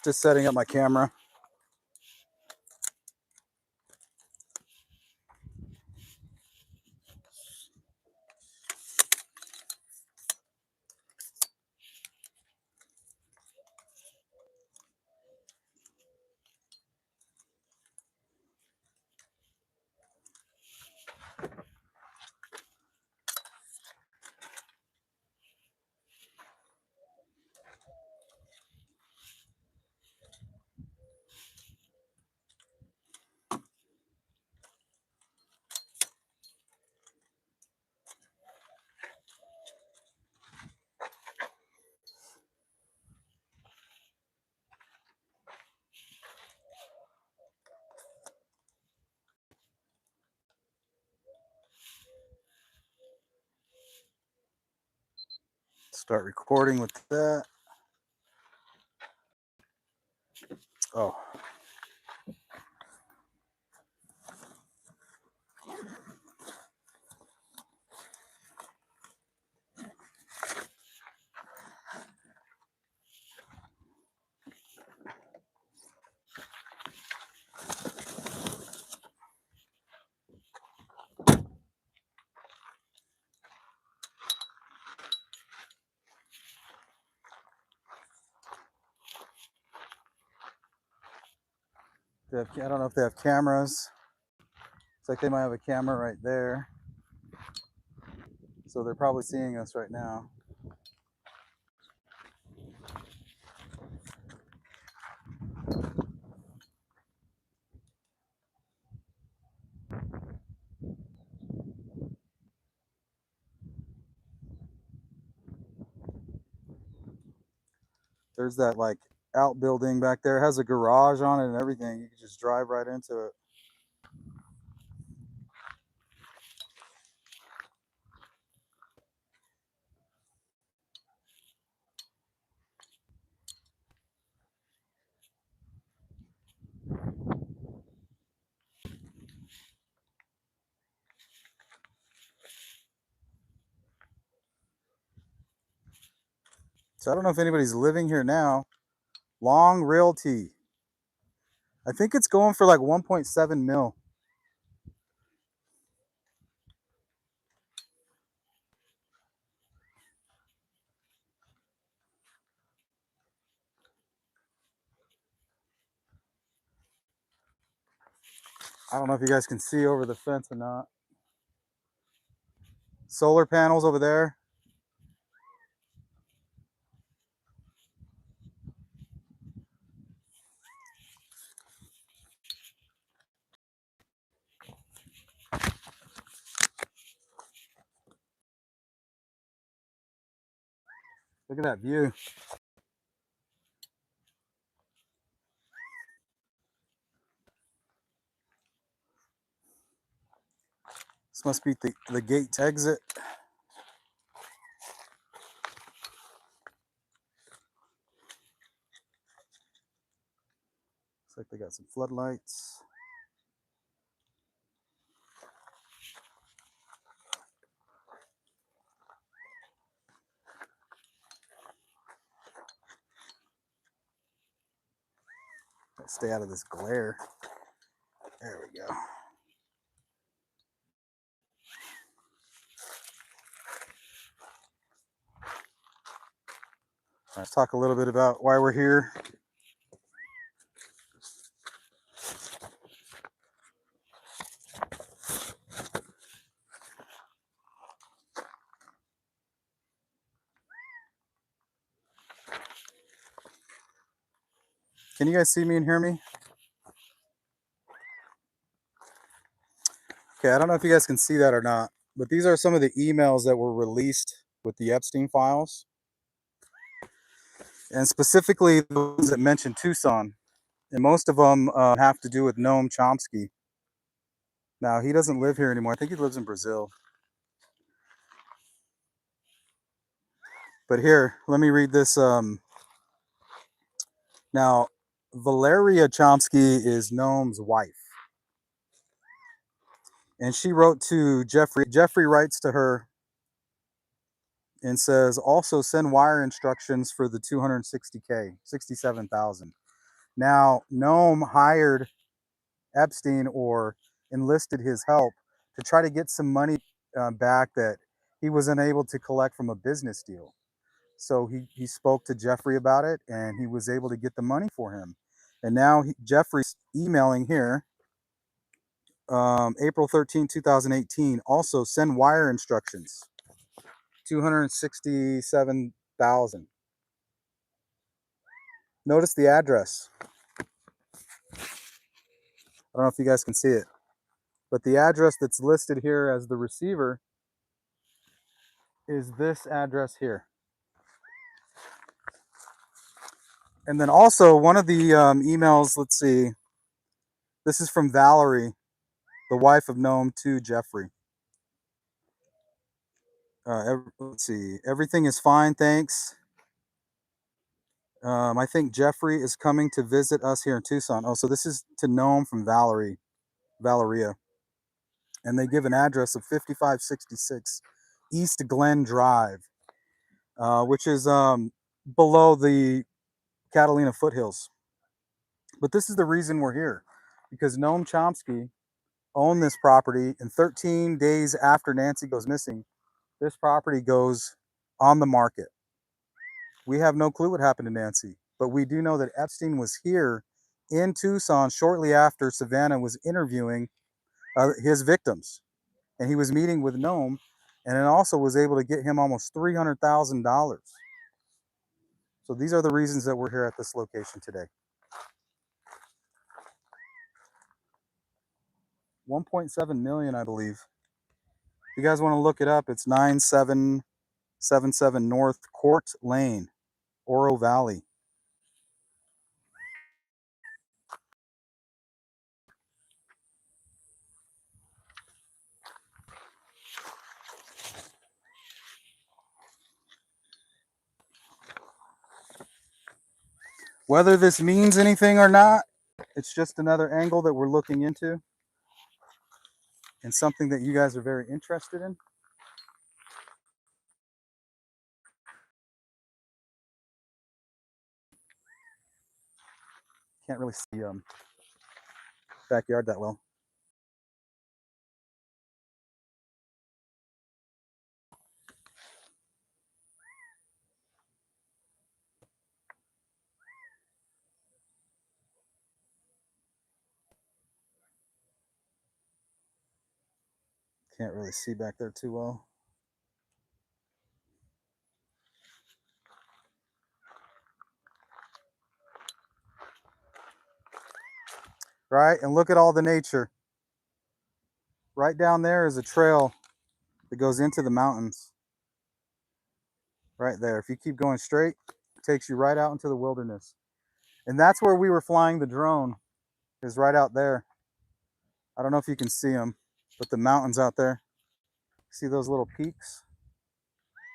Just setting up my camera. Start recording with that. Oh. I don't know if they have cameras. It's like they might have a camera right there. So they're probably seeing us right now. There's that like outbuilding back there. It has a garage on it and everything. You can just drive right into it. So I don't know if anybody's living here now. Long Realty. I think it's going for like 1.7 mil. I don't know if you guys can see over the fence or not. Solar panels over there. Look at that view. This must be the gate to exit. Looks like they got some floodlights. Stay out of this glare. There we go. Let's talk a little bit about why we're here. Can you guys see me and hear me? Okay, I don't know if you guys can see that or not, but these are some of the emails that were released with the Epstein files. And specifically the ones that mention Tucson. And most of them have to do with Noam Chomsky. Now, he doesn't live here anymore. I think he lives in Brazil. But here, let me read this. Now, Valeria Chomsky is Noam's wife. And she wrote to Jeffrey. Jeffrey writes to her and says, also send wire instructions for the 260K, 67,000. Now, Noam hired Epstein or enlisted his help to try to get some money back that he was unable to collect from a business deal. So he spoke to Jeffrey about it, and he was able to get the money for him. And now Jeffrey's emailing here, April 13, 2018, also send wire instructions, 267,000. Notice the address. I don't know if you guys can see it, but the address that's listed here as the receiver is this address here. And then also one of the emails, let's see, this is from Valerie, the wife of Noam, to Jeffrey. Let's see. Everything is fine, thanks. I think Jeffrey is coming to visit us here in Tucson. Oh, so this is to Nome from Valeria. And they give an address of 5566 East Glen Drive, which is below the Catalina foothills. But this is the reason we're here, because Noam Chomsky owned this property, and 13 days after Nancy goes missing, this property goes on the market. We have no clue what happened to Nancy, but we do know that Epstein was here in Tucson shortly after Savannah was interviewing his victims, and he was meeting with Noam, and then also was able to get him almost $300,000. So these are the reasons that we're here at this location today. 1.7 million, I believe. If you guys want to look it up, it's 9777 North Court Lane, Oro Valley. Whether this means anything or not, it's just another angle that we're looking into, and something that you guys are very interested in. Can't really see backyard that well. Can't really see back there too well. Right, and look at all the nature. Right down there is a trail that goes into the mountains. Right there. If you keep going straight, it takes you right out into the wilderness. And that's where we were flying the drone, is right out there. I don't know if you can see them, but the mountains out there. See those little peaks?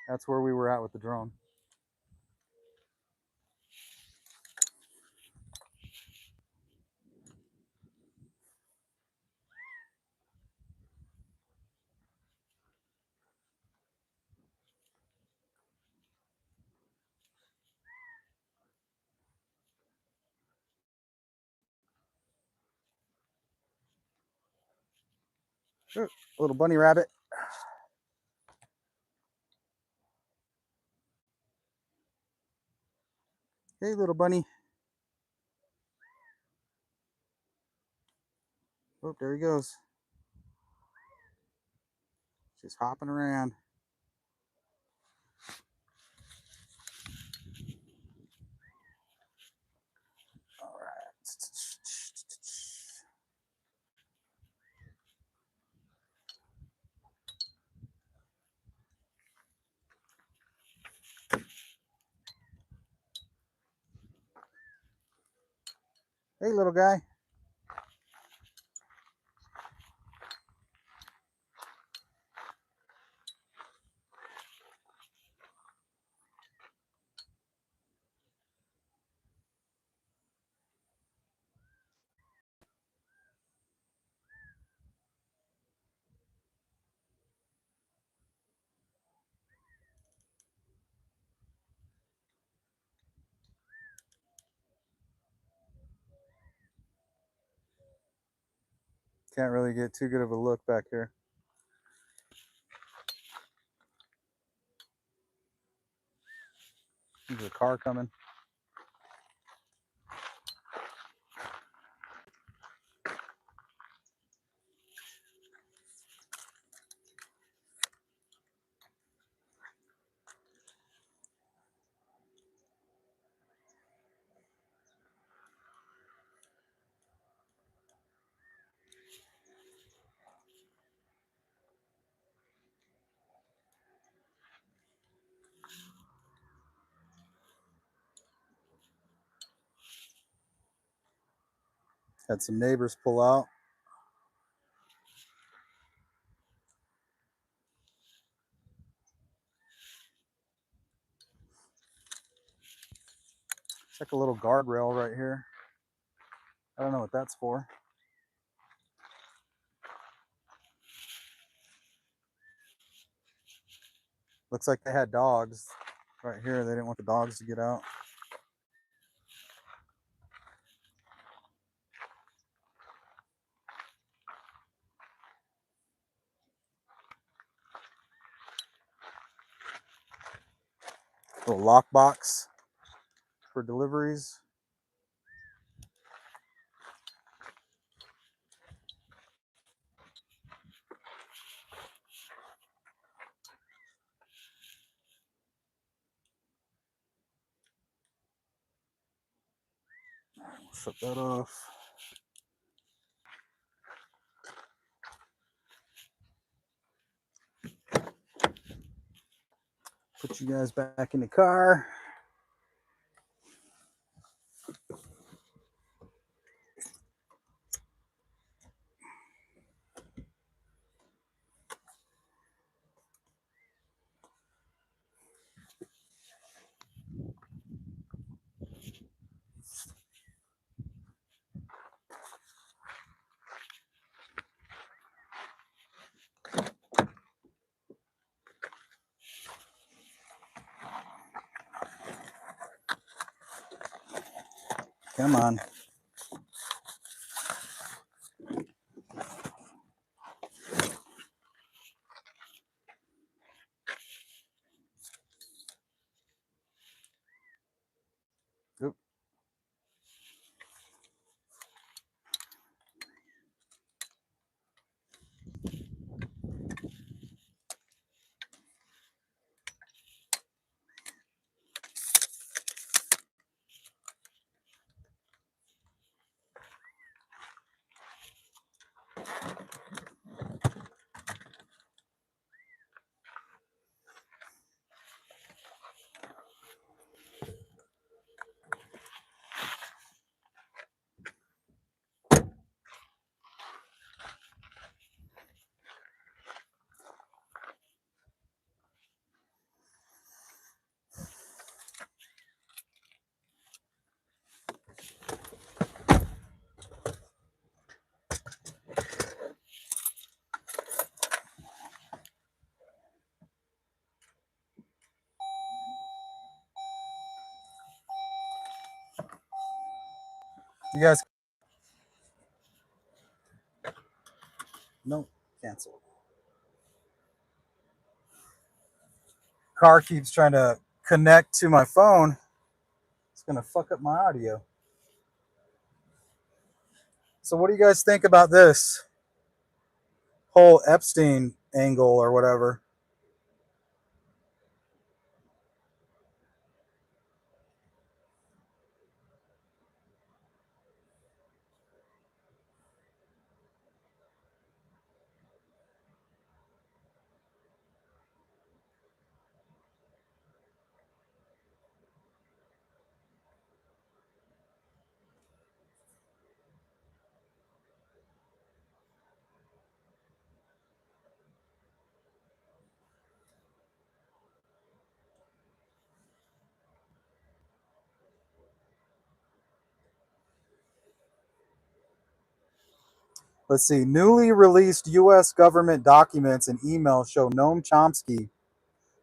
That's where we were at with the drone. Ooh, little bunny rabbit. Hey, little bunny. Oh, there he goes. Just hopping around. All right. Hey, little guy. Can't really get too good of a look back here. There's a car coming. Had some neighbors pull out. Check a little guardrail right here. I don't know what that's for. Looks like they had dogs right here. They didn't want the dogs to get out. Little lockbox for deliveries. Shut that off. Put you guys back in the car. Come on. Oop. You guys. Nope. Cancel. Car keeps trying to connect to my phone. It's going to fuck up my audio. So, what do you guys think about this whole Epstein angle or whatever? Let's see. Newly released U.S. government documents and emails show Noam Chomsky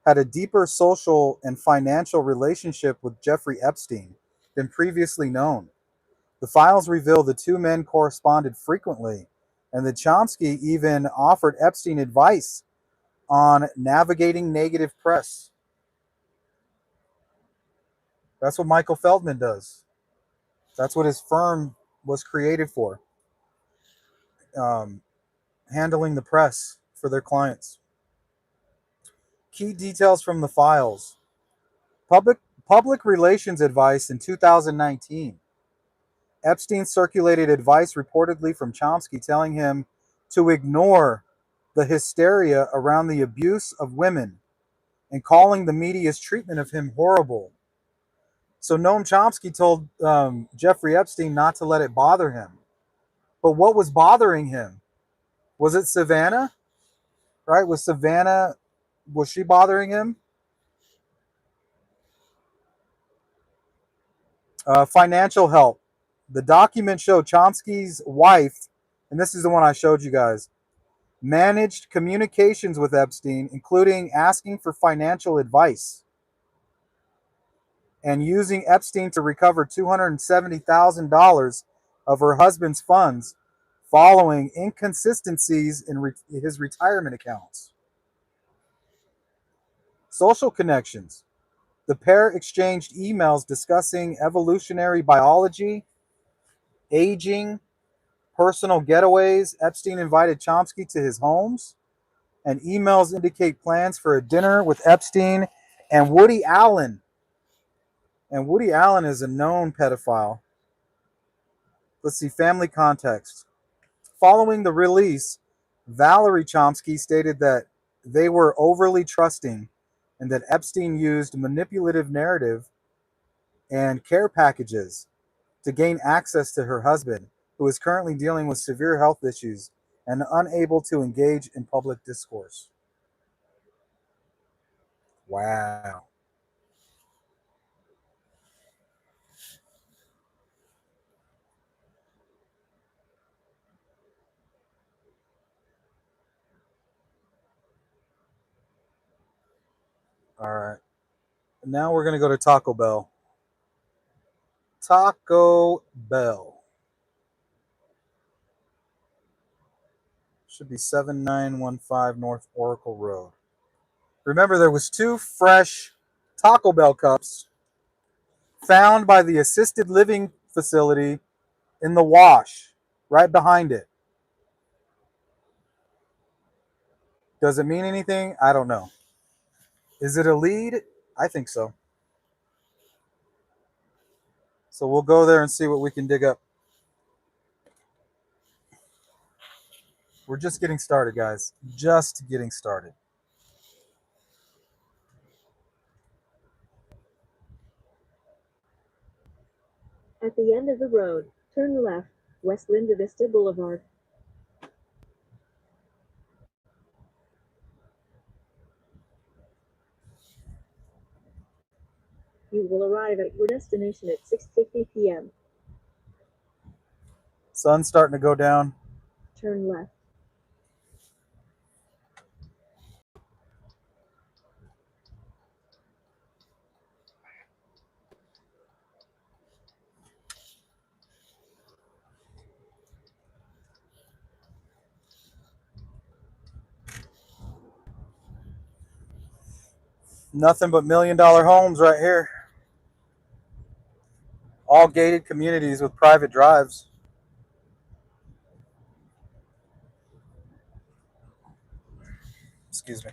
had a deeper social and financial relationship with Jeffrey Epstein than previously known. The files reveal the two men corresponded frequently, and that Chomsky even offered Epstein advice on navigating negative press. That's what Michael Feldman does. That's what his firm was created for, um, handling the press for their clients. Key details from the files. Public public relations advice in 2019. Epstein circulated advice reportedly from Chomsky telling him to ignore the hysteria around the abuse of women and calling the media's treatment of him horrible. So Noam Chomsky told Jeffrey Epstein not to let it bother him. But what was bothering him? Was it Savannah? Right? Was Savannah, was she bothering him? Financial help. The document showed Chomsky's wife, and this is the one I showed you guys, managed communications with Epstein, including asking for financial advice and using Epstein to recover $270,000 of her husband's funds following inconsistencies in his retirement accounts. Social connections. The pair exchanged emails discussing evolutionary biology, aging, personal getaways. Epstein invited Chomsky to his homes, and emails indicate plans for a dinner with Epstein and Woody Allen. And Woody Allen is a known pedophile. Let's see, family context. Following the release, Valerie Chomsky stated that they were overly trusting and that Epstein used manipulative narrative and care packages to gain access to her husband, who is currently dealing with severe health issues and unable to engage in public discourse. Wow. All right. Now we're going to go to Taco Bell. Taco Bell. Should be 7915 North Oracle Road. Remember, there was 2 fresh Taco Bell cups found by the assisted living facility in the wash right behind it. Does it mean anything? I don't know. Is it a lead? I think so. So we'll go there and see what we can dig up. We're just getting started, guys. Just getting started. At the end of the road, turn left, West Linda Vista Boulevard. You will arrive at your destination at 6:50 p.m. Sun's starting to go down. Turn left. Nothing but $1 million homes right here. All gated communities with private drives. Excuse me.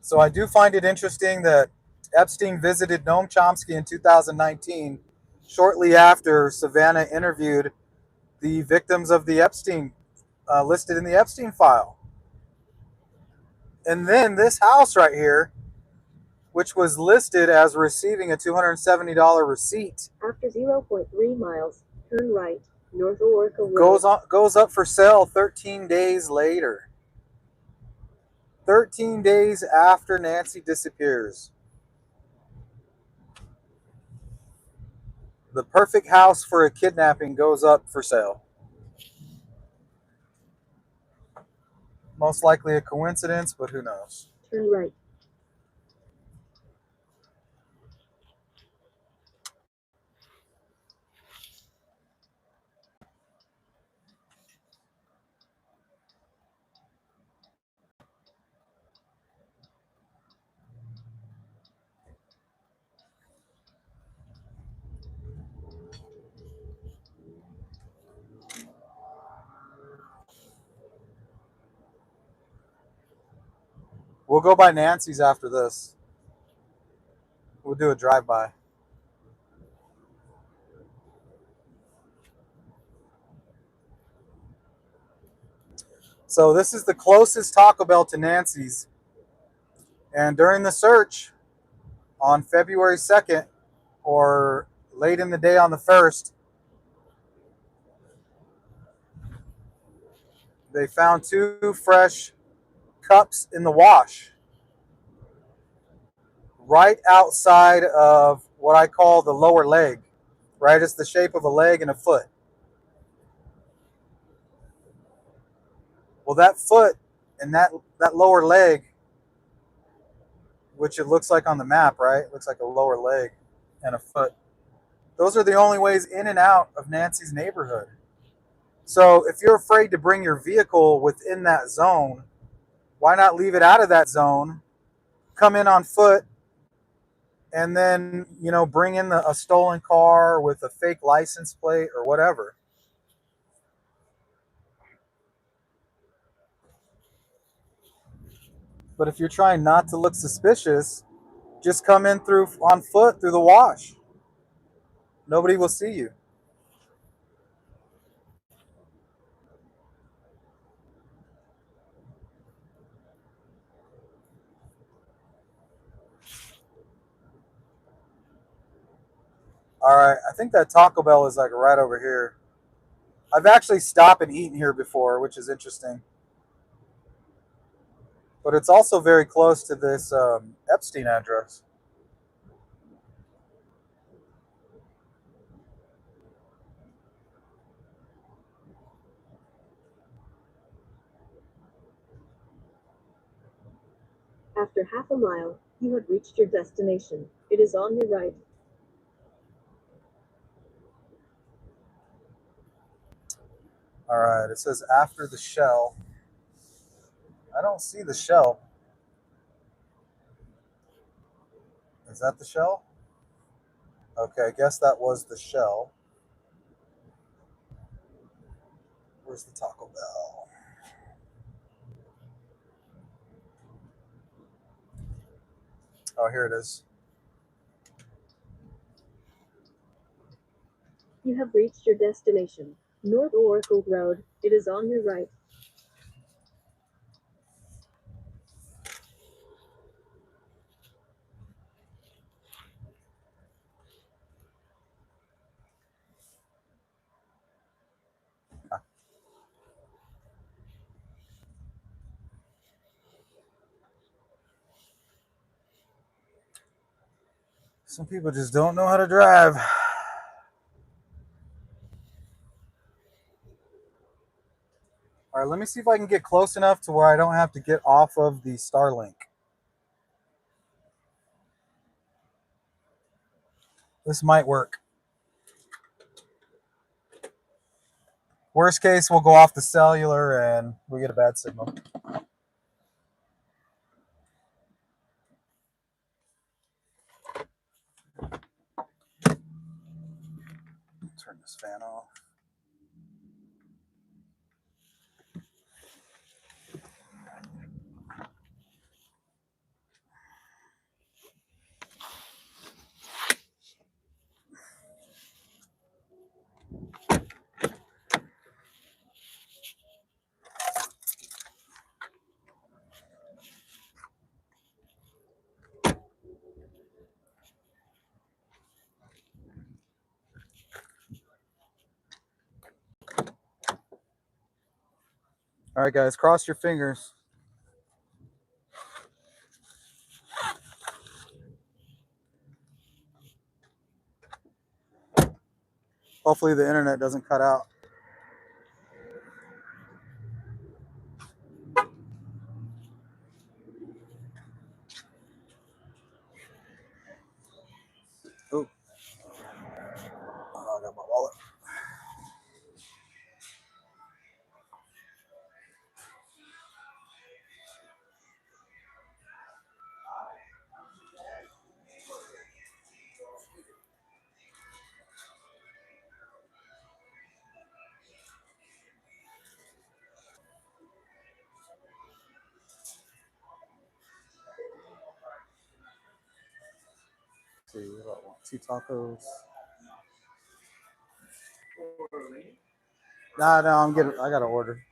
So I do find it interesting that Epstein visited Noam Chomsky in 2019, shortly after Savannah interviewed the victims of the Epstein, listed in the Epstein file. And then this house right here, which was listed as receiving a $270 receipt, After 0.3 miles, turn right, North Oracle Road. goes up for sale 13 days later. 13 days after Nancy disappears. The perfect house for a kidnapping goes up for sale. Most likely a coincidence, but who knows? Turn right. We'll go by Nancy's after this. We'll do a drive-by. So this is the closest Taco Bell to Nancy's. And during the search on February 2nd, or late in the day on the 1st, They found 2 fresh cups in the wash right outside of what I call the lower leg. Right? It's the shape of a leg and a foot. Well, that foot and that lower leg, which it looks like on the map, right? It looks like a lower leg and a foot. Those are the only ways in and out of Nancy's neighborhood. So if you're afraid to bring your vehicle within that zone, why not leave it out of that zone, come in on foot, and then, bring in a stolen car with a fake license plate or whatever. But if you're trying not to look suspicious, just come in through on foot through the wash. Nobody will see you. All right, I think that Taco Bell is like right over here. I've actually stopped and eaten here before, which is interesting. But it's also very close to this Epstein address. After half a mile, you have reached your destination. It is on your right. All right, it says after the shell. I don't see the shell. Is that the shell? Okay, I guess that was the shell. Where's the Taco Bell? Oh, here it is. You have reached your destination. North Oracle Road. It is on your right. Some people just don't know how to drive. All right, let me see if I can get close enough to where I don't have to get off of the Starlink. This might work. Worst case, we'll go off the cellular and we get a bad signal. Turn this fan off. All right, guys, cross your fingers. Hopefully the internet doesn't cut out. Oh, I got my wallet. Let's see, what do I want? 2 tacos. Nah, no, I got to order.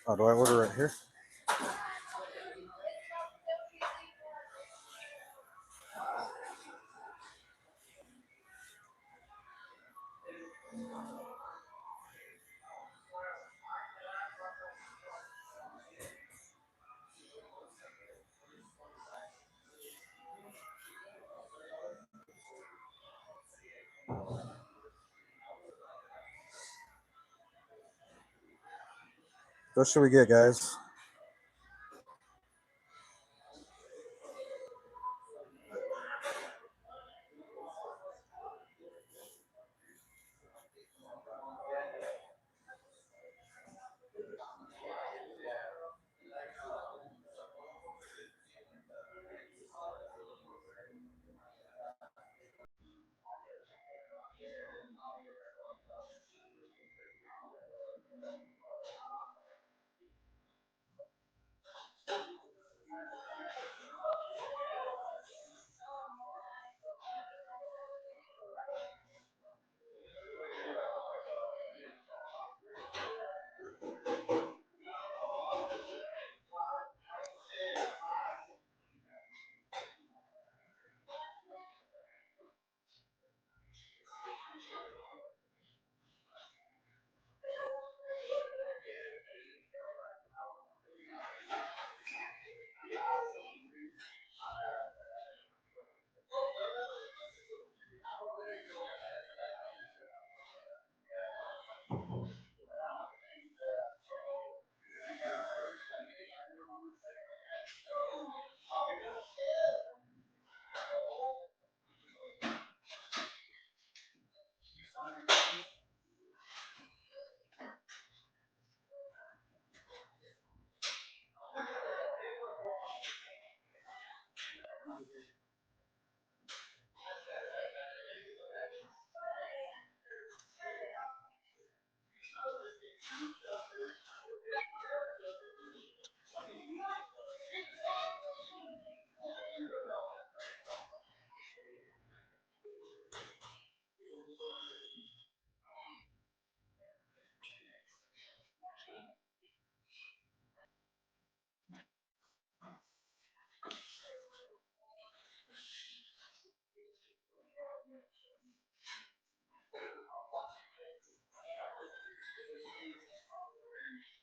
Oh, do I order right here? What should we get, guys?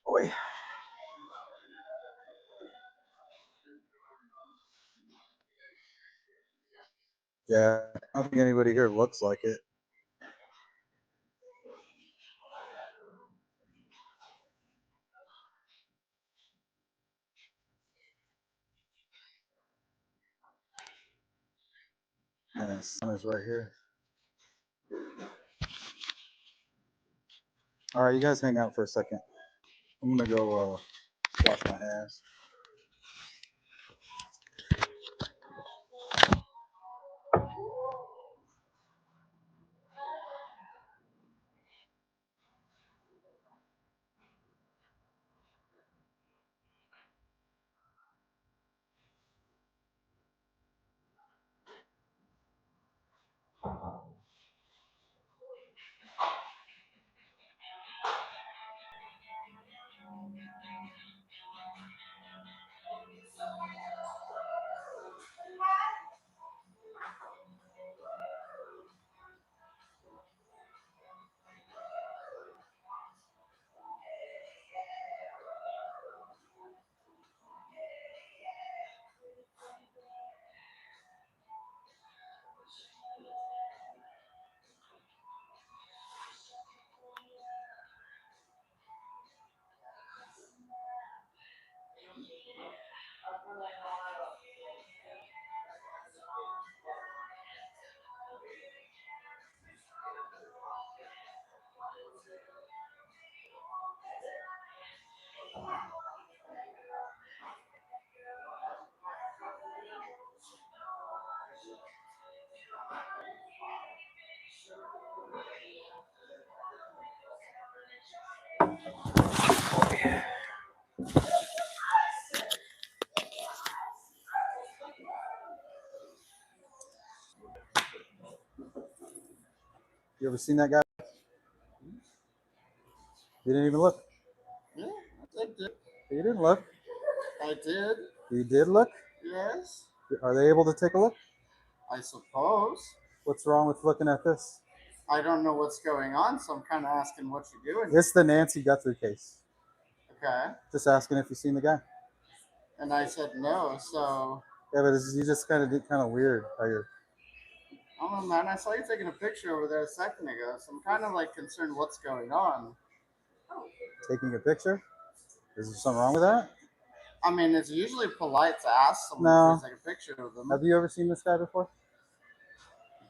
Boy. Yeah, I don't think anybody here looks like it. And the sun is right here. All right, you guys hang out for a second. I'm gonna go wash my hands. You ever seen that guy? You didn't even look. Yeah, I did. You didn't look. I did. You did look? Yes, Are they able to take a look? I suppose. What's wrong with looking at this? I don't know what's going on, so I'm kind of asking what you're doing. It's the Nancy Guthrie case. Okay. Just asking if you've seen the guy. And I said no, so Yeah, but you just kind of did kind of weird how you're. Oh man, I saw you taking a picture over there a second ago, so I'm kind of like concerned what's going on. Taking a picture? Is there something wrong with that? I mean, it's usually polite to ask someone No. to take a picture of them. Have you ever seen this guy before?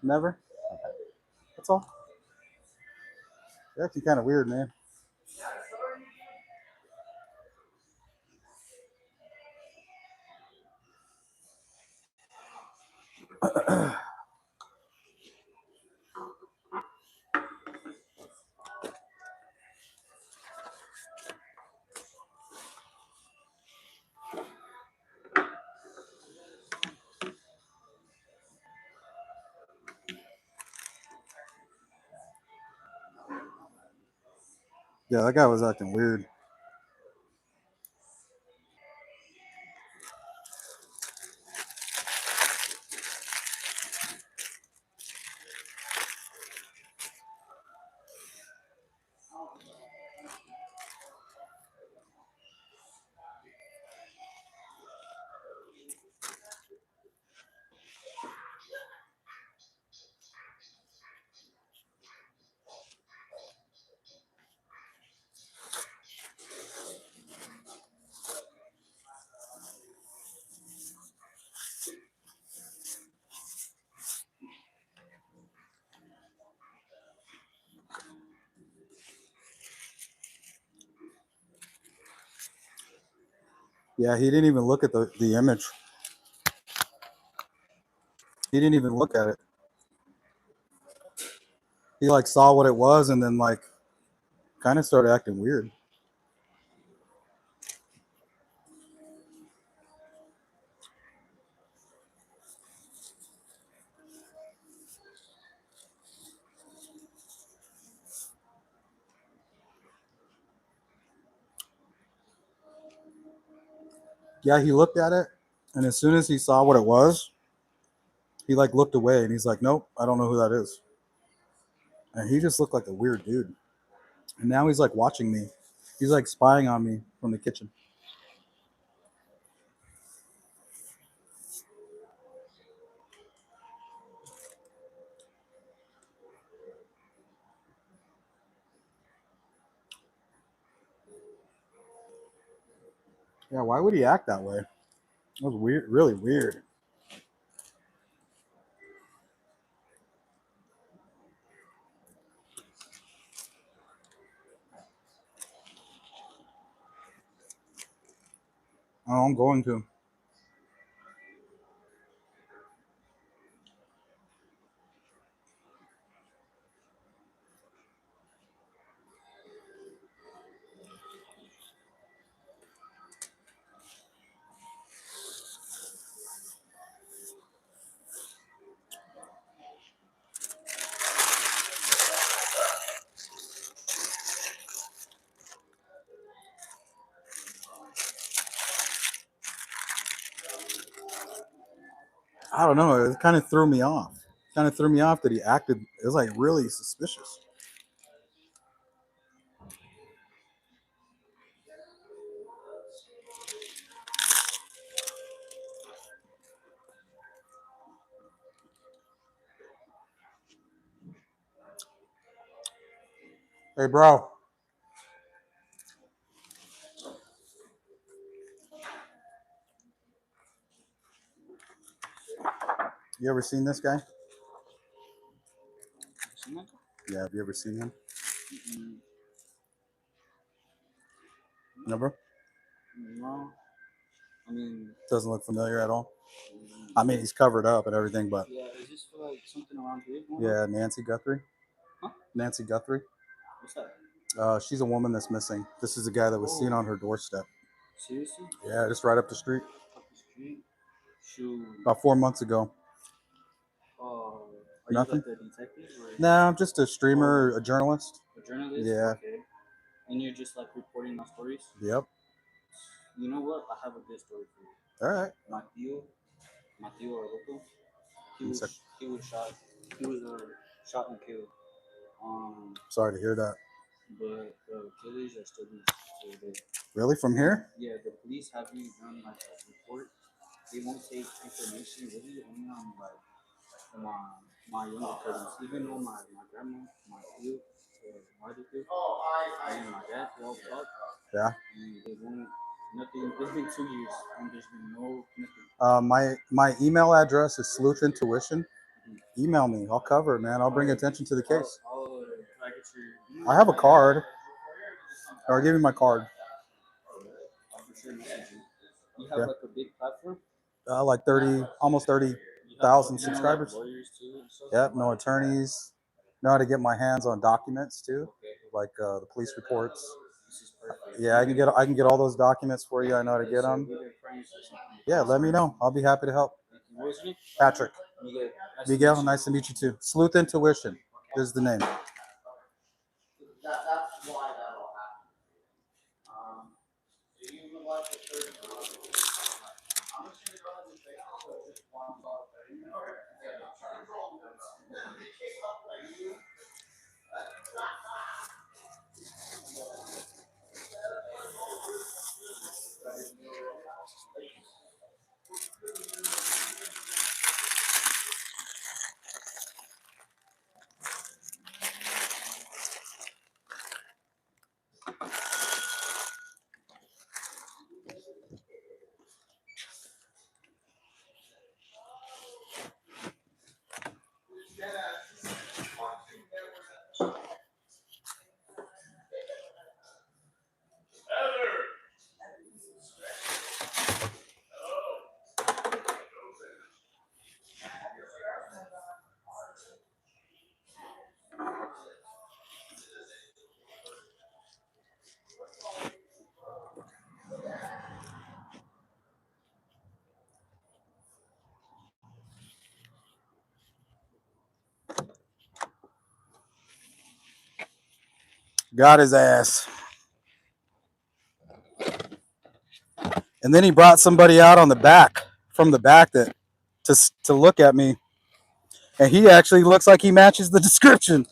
Never? That's all. You're acting kind of weird, man. Yeah, that guy was acting weird. Yeah, he didn't even look at the image. He didn't even look at it. He like saw what it was and then like kind of started acting weird. Yeah, he looked at it, and as soon as he saw what it was, he like looked away and he's like, "Nope, I don't know who that is." And he just looked like a weird dude. And now he's like watching me. He's like spying on me from the kitchen. Yeah, why would he act that way? That was weird, really weird. Oh, I'm going to. I don't know. It kind of threw me off. Kind of threw me off that he acted. It was like really suspicious. Hey, bro. You ever seen this guy? Yeah, have you ever seen him? Never? No, I mean, Doesn't look familiar at all. I mean, he's covered up and everything, but yeah, is this for like something around here? yeah, Nancy Guthrie. Huh? Nancy Guthrie. What's that? She's a woman that's missing. This is a guy that was seen on her doorstep. Seriously? Yeah, just right up the street. Up the street? Shoot. About 4 months ago. Are Nothing? you like the detective or No, I'm just a streamer, a journalist. a journalist? Yeah. Okay. And you're just like reporting on stories? Yep. You know what? I have a good story for you. All right. Matthew Orlando, he One was sec. he was shot. He was shot and killed. Sorry to hear that. But the killers are still dead. Really? From here? Yeah, the police haven't done like a report. They won't take information really only on like my younger cousins, even though my grandma, my tío, my other tío, and my dad, they all talk, Yeah. and they won't, nothing, it's been 2 years, and there's been no, nothing. My email address is sleuthintuition. Email me. I'll cover it, man. I'll bring attention to the case. I get your, I have a card. Or give me my card. you have Yeah. like a big platform? Like 30, almost 30,000 subscribers. Lawyers too and stuff? Yep. No attorneys. Know how to get my hands on documents too, like the police reports. Yeah, I can get all those documents for you. I know how to get them. Yeah, let me know. I'll be happy to help. Patrick. Miguel, nice to meet you too. Sleuth Intuition is the name. That's why that'll happen. So you would like the 30 dollars. I'm just gonna go ahead and take just $1. Got his ass. And then he brought somebody out on the back, from the back, that to look at me. And he actually looks like he matches the description.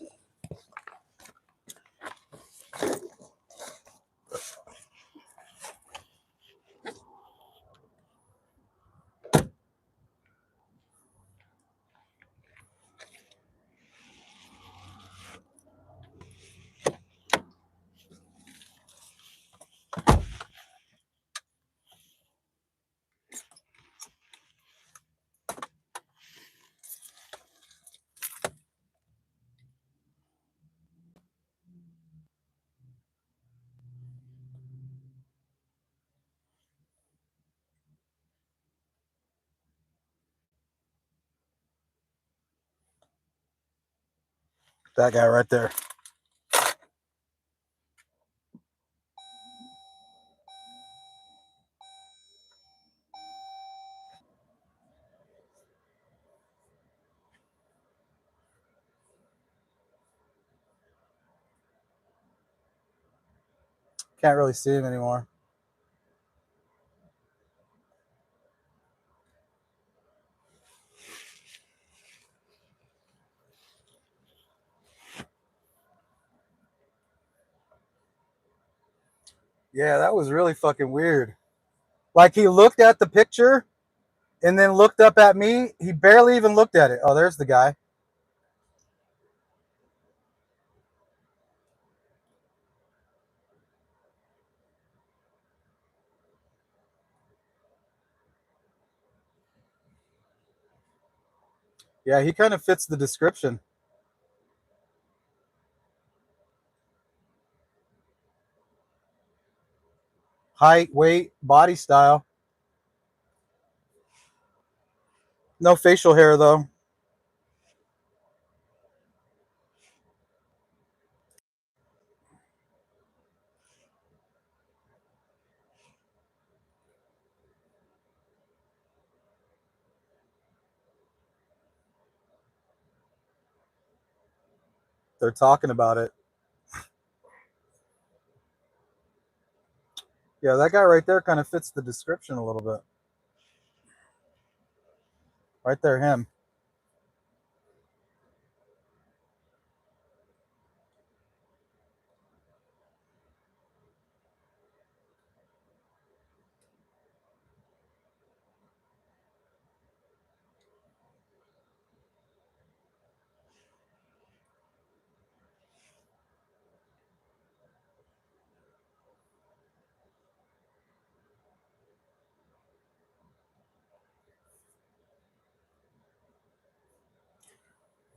That guy right there. Can't really see him anymore. Yeah, that was really fucking weird. Like, he looked at the picture and then looked up at me. He barely even looked at it. Oh, there's the guy. Yeah, he kind of fits the description. Height, weight, body style. No facial hair, though. They're talking about it. Yeah, that guy right there kind of fits the description a little bit. Right there, him.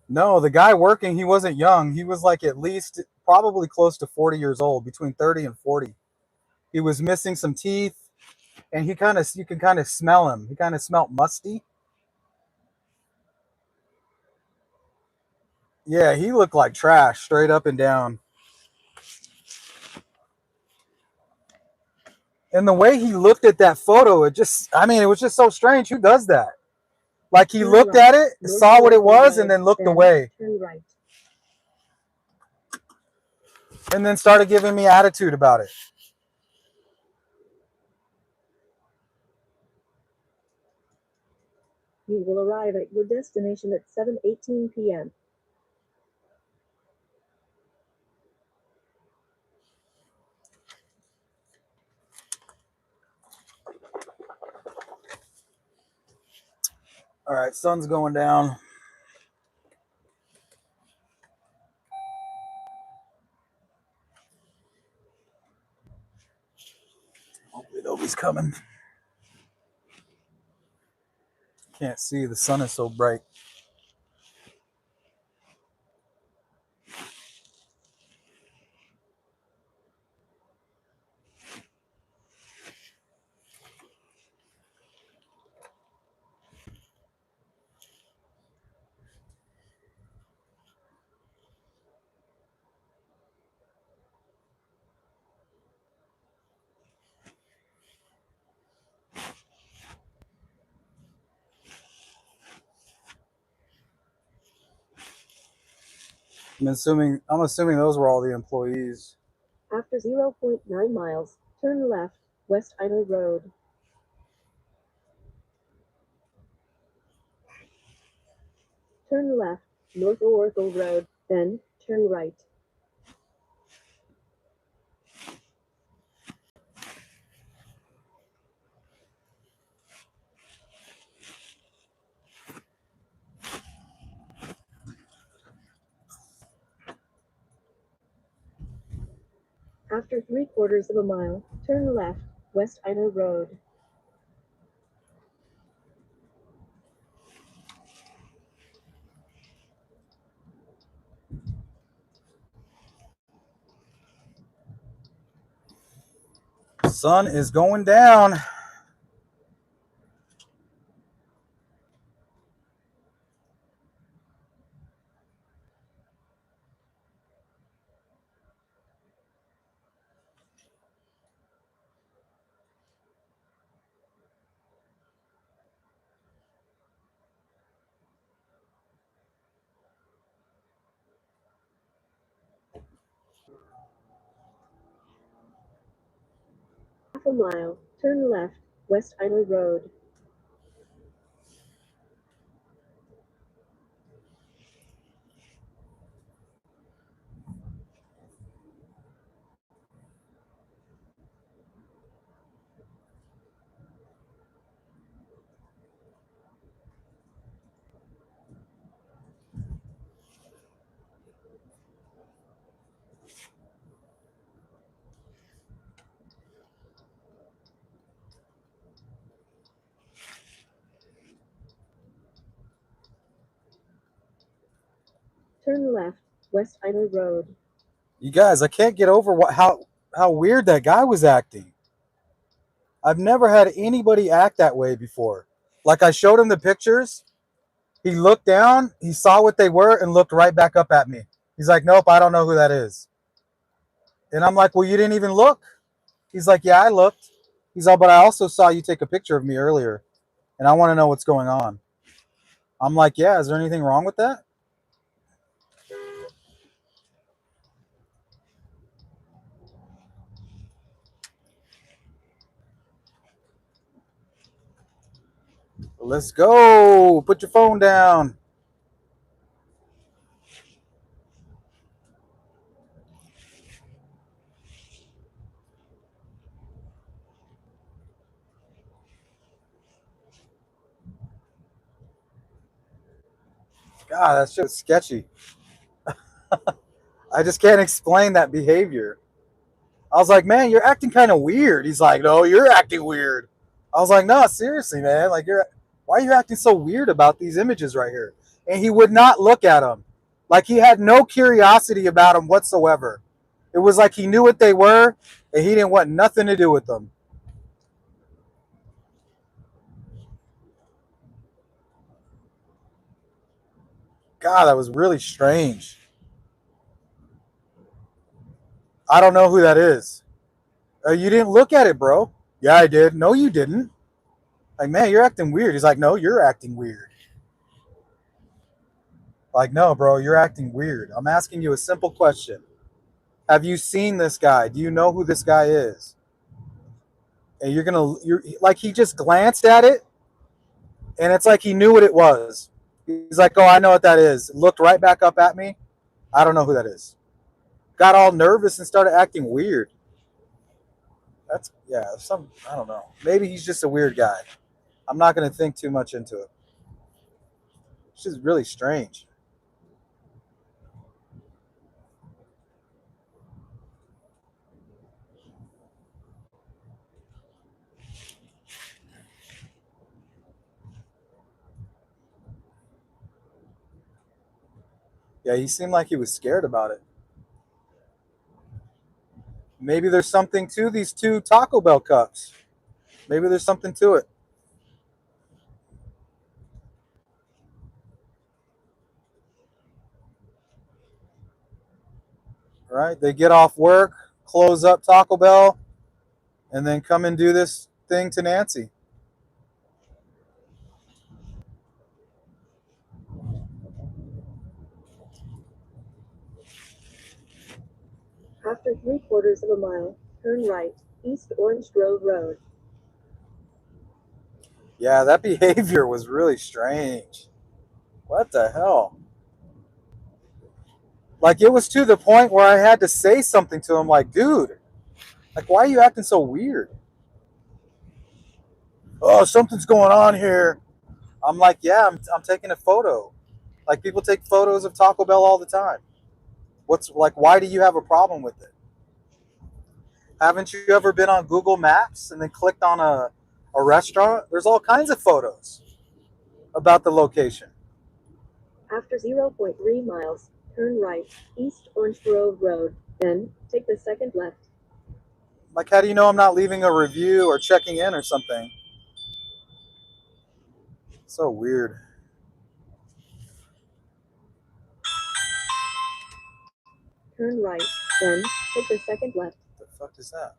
No, the guy working, he wasn't young. He was like at least probably close to 40 years old, between 30 and 40. He was missing some teeth, and you can kind of smell him. He kind of smelled musty. Yeah, he looked like trash, straight up and down. And the way he looked at that photo, it was just so strange. Who does that? Like he Turn looked right, at it, North saw what it Oracle was, and Road, then looked then away, turn right. and then started giving me attitude about it. You will arrive at your destination at 7:18 p.m. All right, sun's going down. Hopefully nobody's coming. Can't see, the sun is so bright. I'm assuming those were all the employees. After 0.9 miles, turn left, West Ida Road. Turn left, North Oracle Road, then turn right. After 3/4 of a mile, turn left, West Ida Road. Sun is going down. Half a mile, turn left, West Ida Road. Turn left, West Ida Road. You guys, I can't get over how weird that guy was acting. I've never had anybody act that way before. Like I showed him the pictures, he looked down, he saw what they were, and looked right back up at me. He's like, "Nope, I don't know who that is." And I'm like, "Well, you didn't even look." He's like, "Yeah, I looked." He's all, "But I also saw you take a picture of me earlier, and I want to know what's going on." I'm like, "Yeah, is there anything wrong with that?" Let's go. Put your phone down. God, that's just sketchy. I just can't explain that behavior. I was like, "Man, you're acting kind of weird." He's like, "No, you're acting weird." I was like, "No, seriously, man. Like, why are you acting so weird about these images right here?" and he would not look at them. Like he had no curiosity about them whatsoever. It was like he knew what they were, and he didn't want nothing to do with them. God, that was really strange. I don't know who that is. You didn't look at it, bro. Yeah, I did. No, you didn't. Like, man, you're acting weird. He's like, no, you're acting weird. Like, no, bro, you're acting weird. I'm asking you a simple question. Have you seen this guy? Do you know who this guy is? And you're like, he just glanced at it, and it's like he knew what it was. He's like, oh, I know what that is. Looked right back up at me. I don't know who that is. Got all nervous and started acting weird. That's, yeah, I don't know. Maybe he's just a weird guy. I'm not going to think too much into it. It's just really strange. Yeah, he seemed like he was scared about it. Maybe there's something to these two Taco Bell cups. Maybe there's something to it. Right? They get off work, close up Taco Bell, and then come and do this thing to Nancy. After 3/4 of a mile, turn right, East Orange Grove Road. Yeah, that behavior was really strange. What the hell? Like, it was to the point where I had to say something to him, like, dude, like, why are you acting so weird? Oh, something's going on here. I'm like, yeah, I'm taking a photo. Like, people take photos of Taco Bell all the time. What's like, why do you have a problem with it? Haven't you ever been on Google Maps and then clicked on a restaurant? There's all kinds of photos about the location. After 0.3 miles, turn right, East Orange Grove Road. Then, take the second left. Like, how do you know I'm not leaving a review or checking in or something? So weird. Turn right, then, take the second left. What the fuck is that?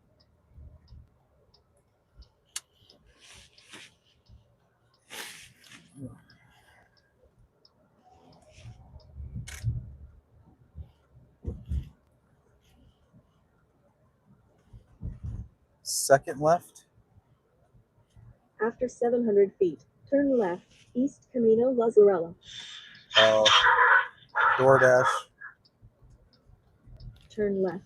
Second left? After 700 feet, turn left, East Camino Lazarella. Oh, DoorDash. Turn left.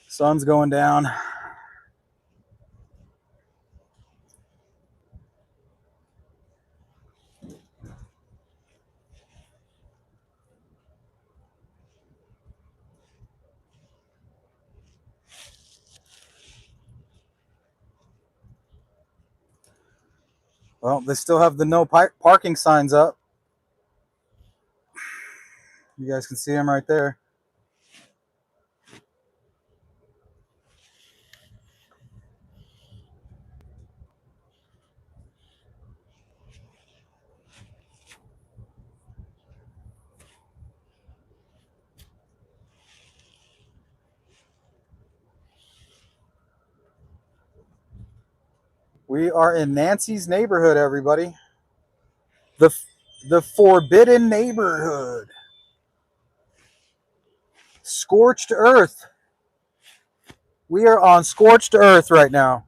Sun's going down. Well, they still have the no parking signs up. You guys can see them right there. We are in Nancy's neighborhood, everybody. The the forbidden neighborhood. Scorched earth. We are on scorched earth right now.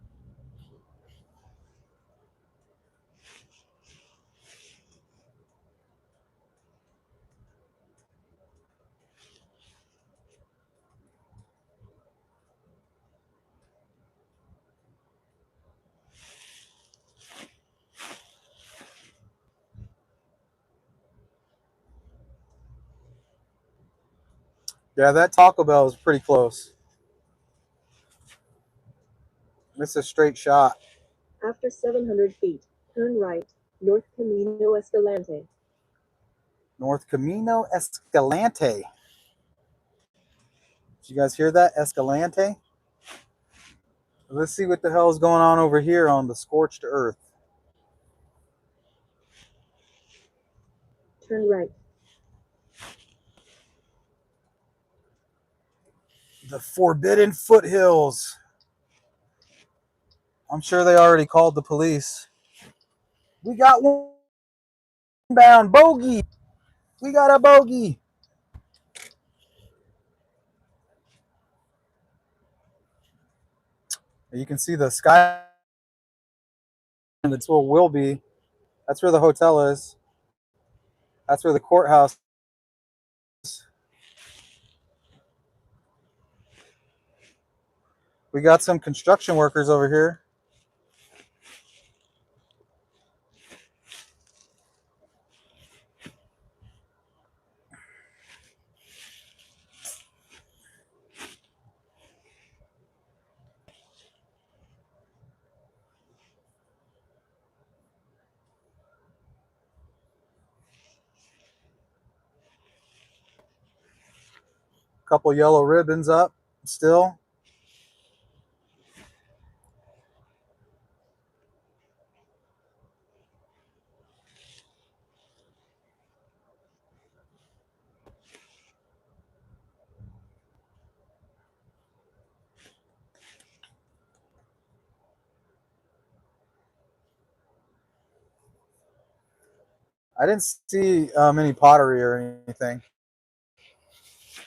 Yeah, that Taco Bell is pretty close. It's a straight shot. After 700 feet, turn right, North Camino Escalante. North Camino Escalante. Did you guys hear that? Escalante? Let's see what the hell is going on over here on the scorched earth. Turn right. The Forbidden Foothills. I'm sure they already called the police. We got one bound bogey. We got a bogey. You can see the sky. That's where we'll be. That's where the hotel is. That's where the courthouse is. We got some construction workers over here. A couple yellow ribbons up still. I didn't see any pottery or anything.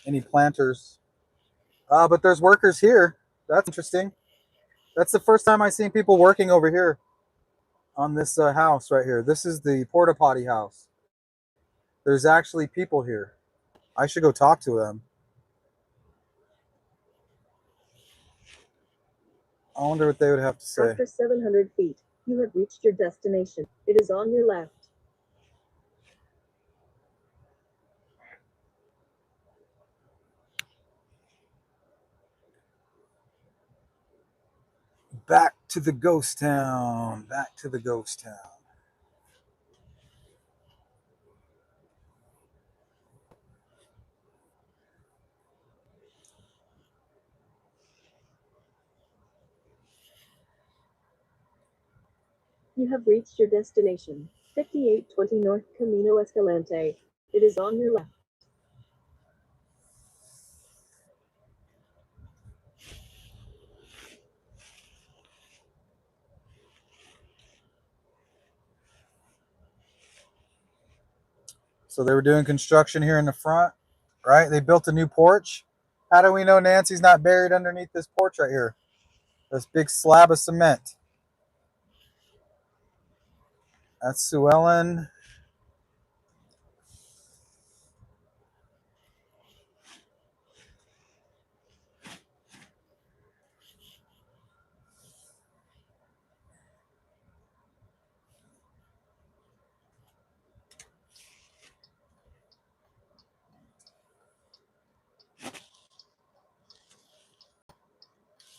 Any planters. But there's workers here. That's interesting. That's the first time I've seen people working over here on this house right here. This is the porta potty house. There's actually people here. I should go talk to them. I wonder what they would have to say. After 700 feet, you have reached your destination. It is on your left. Back to the ghost town. Back to the ghost town. You have reached your destination. 5820 North Camino Escalante. It is on your left. So they were doing construction here in the front, right? They built a new porch. How do we know Nancy's not buried underneath this porch right here? This big slab of cement. That's Sue Ellen.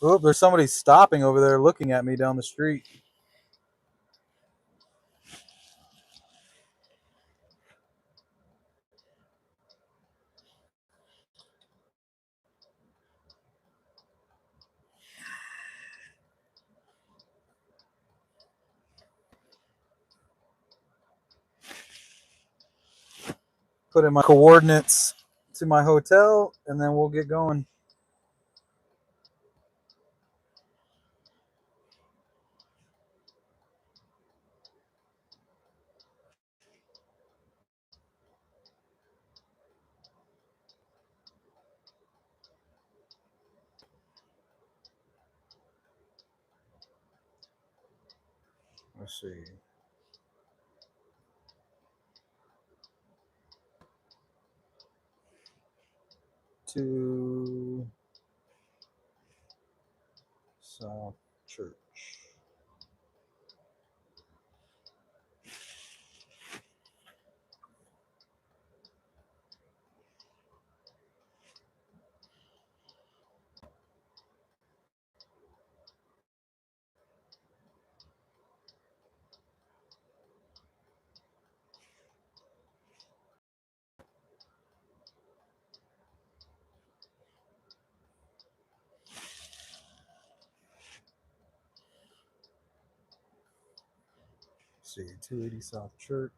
Oop, there's somebody stopping over there looking at me down the street. Put in my coordinates to my hotel, and then we'll get going. Let's see. To South Church. Let's see, 280 South Church.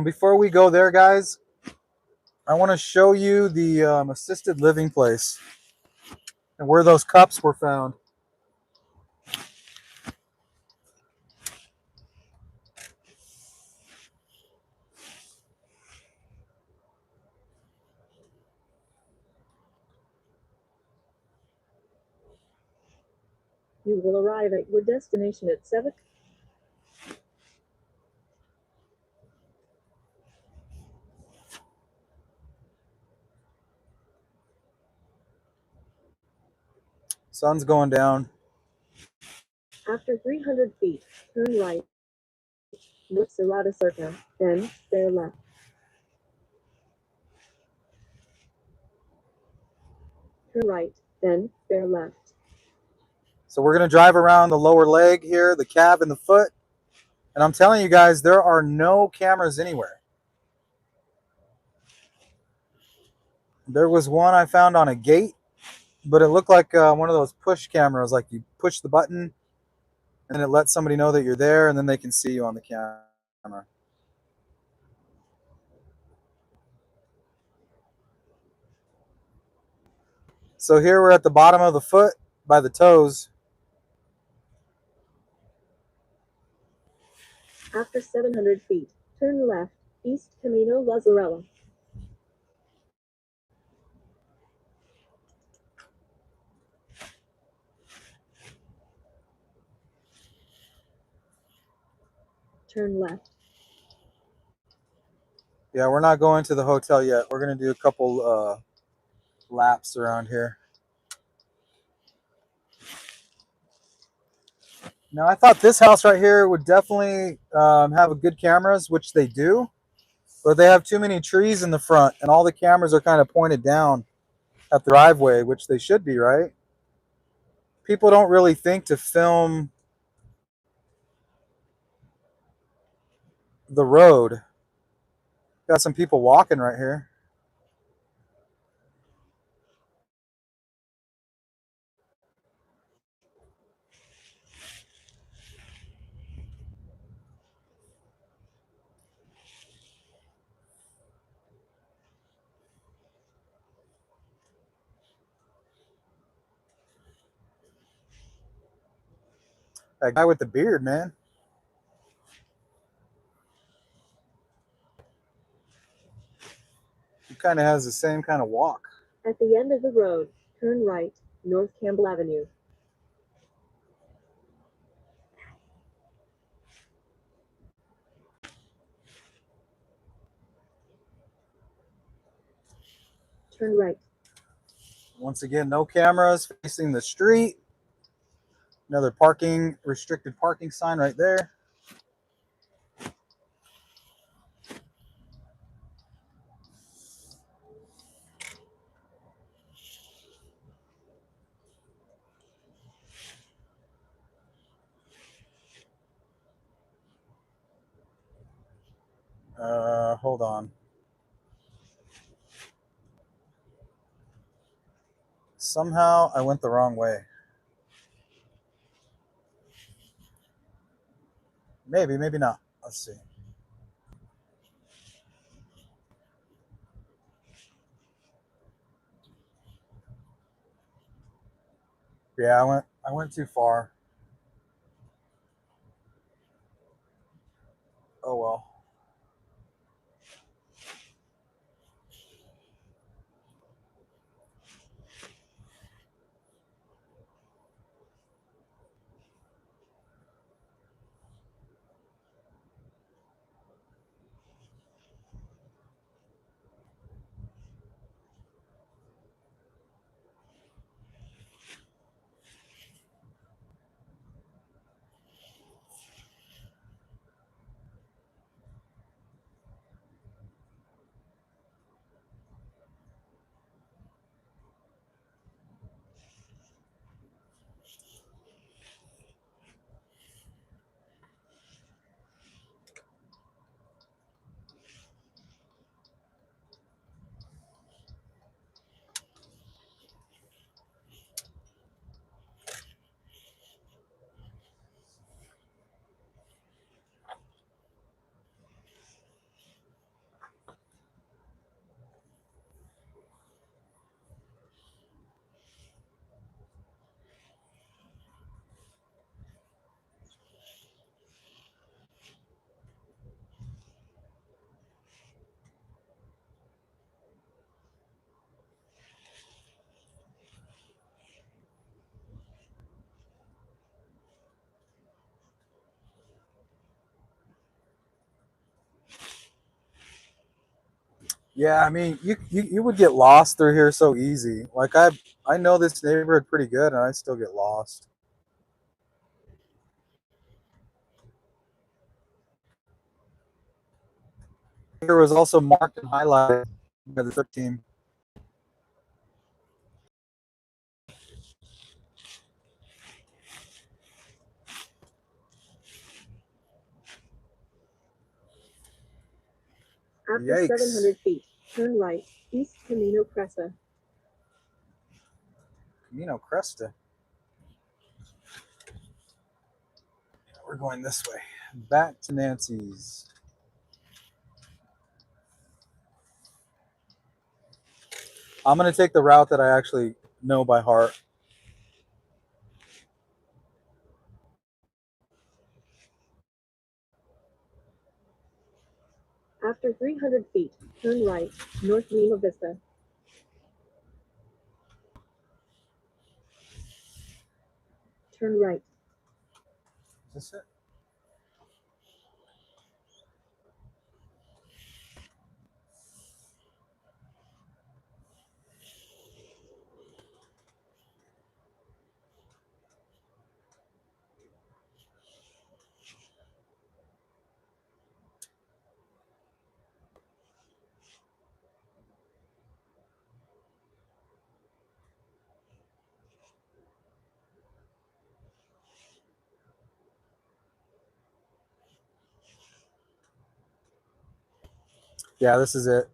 Before we go there, guys, I want to show you the assisted living place and where those cups were found. You will arrive at your destination at 7. Sun's going down. After 300 feet, turn right, north Serrata Circa, then bear left. Turn right, then bear left. So we're going to drive around the lower leg here, the calf and the foot. And I'm telling you guys, there are no cameras anywhere. There was one I found on a gate, but it looked like one of those push cameras, like you push the button and it lets somebody know that you're there and then they can see you on the camera. So here we're at the bottom of the foot by the toes. After 700 feet, turn left, East Camino Lazzarella. Turn left. Yeah, we're not going to the hotel yet. We're going to do a couple laps around here. Now, I thought this house right here would definitely have a good cameras, which they do, but they have too many trees in the front, and all the cameras are kind of pointed down at the driveway, which they should be, right? People don't really think to film the road. Got some people walking right here. That guy with the beard, man. He kind of has the same kind of walk. At the end of the road, turn right, North Campbell Avenue. Turn right. Once again, no cameras facing the street. Another restricted parking sign right there. Hold on. Somehow I went the wrong way. Maybe, maybe not. Let's see. Yeah, I went too far. Oh well. Yeah, I mean, you would get lost through here so easy. Like I know this neighborhood pretty good, and I still get lost. Here was also marked and highlighted by the trip team. After Yikes. 700 feet, turn right, East Camino Cresta. Camino Cresta. We're going this way. Back to Nancy's. I'm going to take the route that I actually know by heart. After 300 feet, turn right, North Lima Vista. Turn right. Is this it? Yeah, this is it.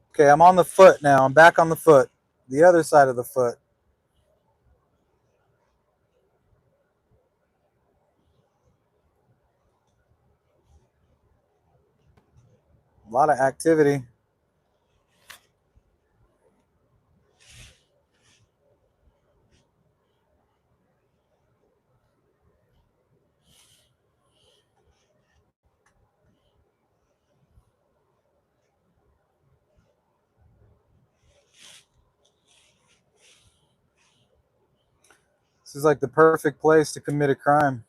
Okay, I'm on the foot now. I'm back on the foot. The other side of the foot. A lot of activity. This is like the perfect place to commit a crime.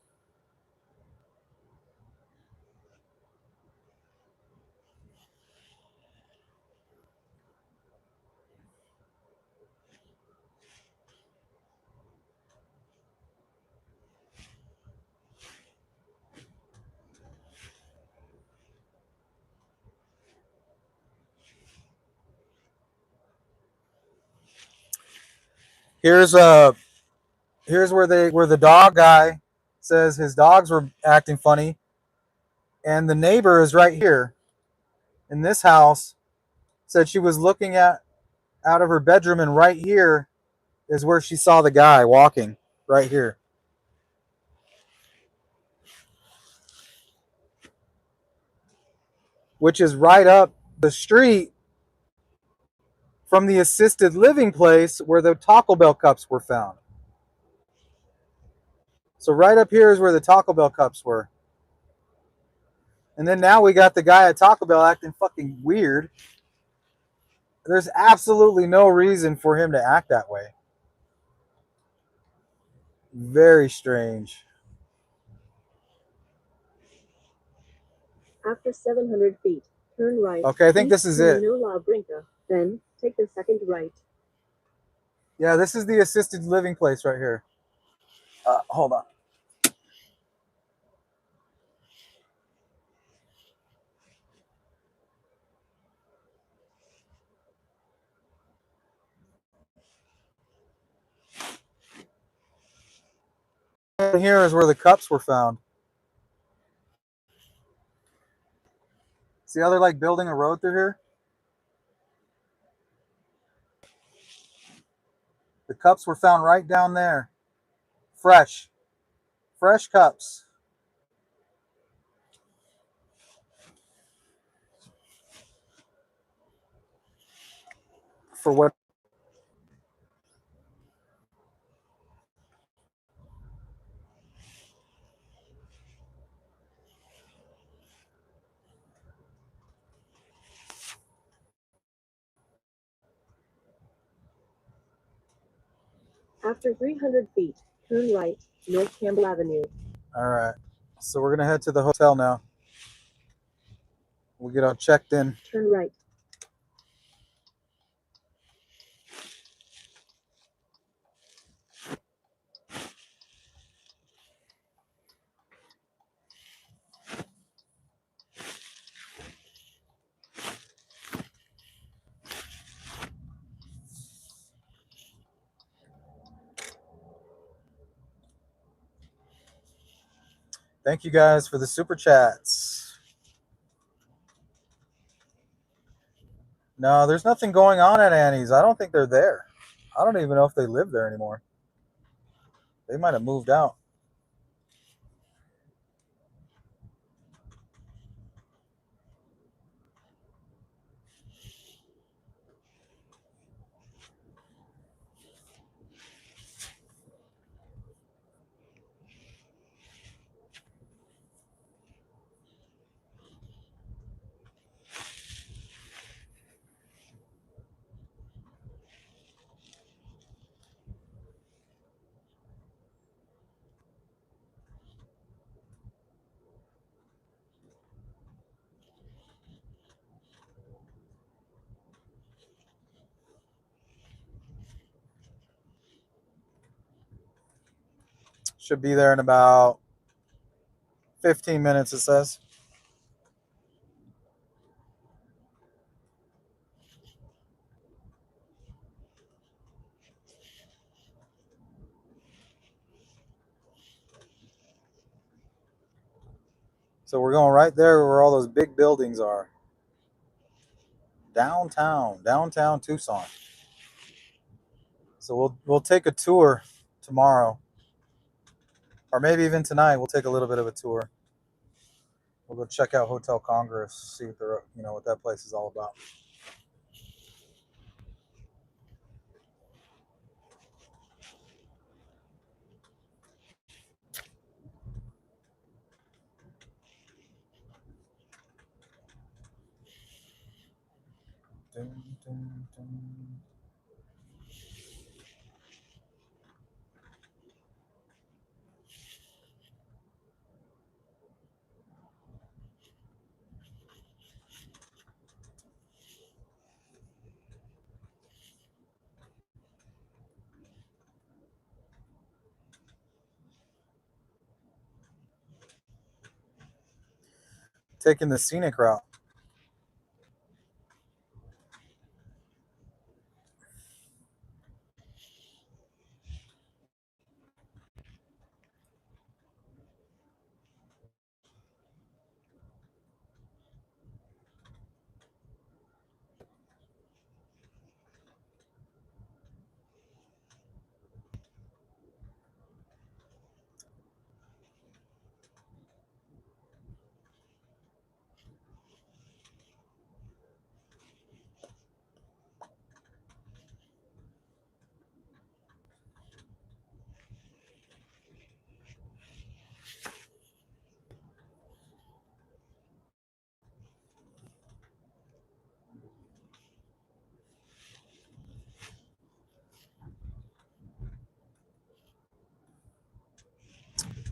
Here's here's where the dog guy says his dogs were acting funny, and the neighbor is right here in this house. Said she was looking at out of her bedroom, and right here is where she saw the guy walking. Right here, which is right up the street from the assisted living place where the Taco Bell cups were found. So right up here is where the Taco Bell cups were. And then now we got the guy at Taco Bell acting fucking weird. There's absolutely no reason for him to act that way. Very strange. After 700 feet, turn right. Okay, I think East this is it. Camino La Brinca. Then, take the second right. Yeah, this is the assisted living place right here. Hold on. Here is where the cups were found. See how they're like building a road through here? The cups were found right down there. Fresh. Fresh cups. For what? After 300 feet, turn right, North Campbell Avenue. All right. So we're gonna head to the hotel now. We'll get all checked in. Turn right. Thank you guys for the super chats. No, there's nothing going on at Annie's. I don't think they're there. I don't even know if they live there anymore. They might have moved out. Should be there in about 15 minutes, it says. So we're going right there where all those big buildings are. Downtown Tucson. So we'll take a tour tomorrow, or maybe even tonight. We'll take a little bit of a tour. We'll go check out Hotel Congress, see what they're, what that place is all about. Dun, dun, dun. Taking the scenic route.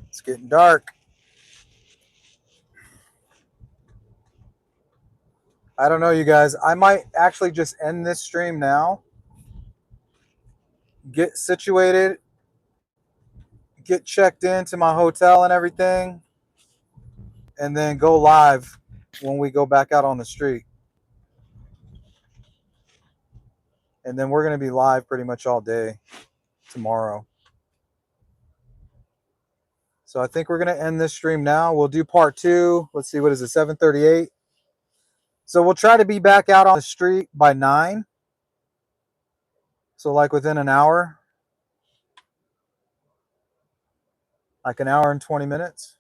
It's getting dark. I don't know, you guys. I might actually just end this stream now, get situated, get checked into my hotel and everything, and then go live when we go back out on the street. And then we're going to be live pretty much all day tomorrow. So I think we're going to end this stream now. We'll do part 2. Let's see, what is it, 7:38? So we'll try to be back out on the street by 9. So like within an hour. Like an hour and 20 minutes.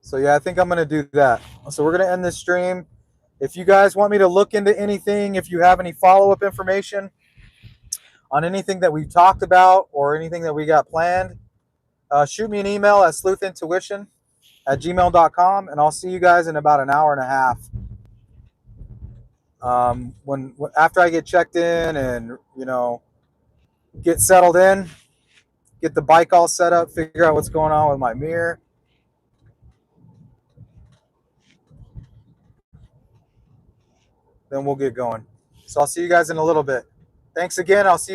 So yeah, I think I'm going to do that. So we're going to end this stream. If you guys want me to look into anything, if you have any follow-up information on anything that we've talked about or anything that we got planned, shoot me an email at sleuthintuition@gmail.com, and I'll see you guys in about an hour and a half. When after I get checked in and get settled in, get the bike all set up, figure out what's going on with my mirror. Then we'll get going. So I'll see you guys in a little bit. Thanks again. I'll see you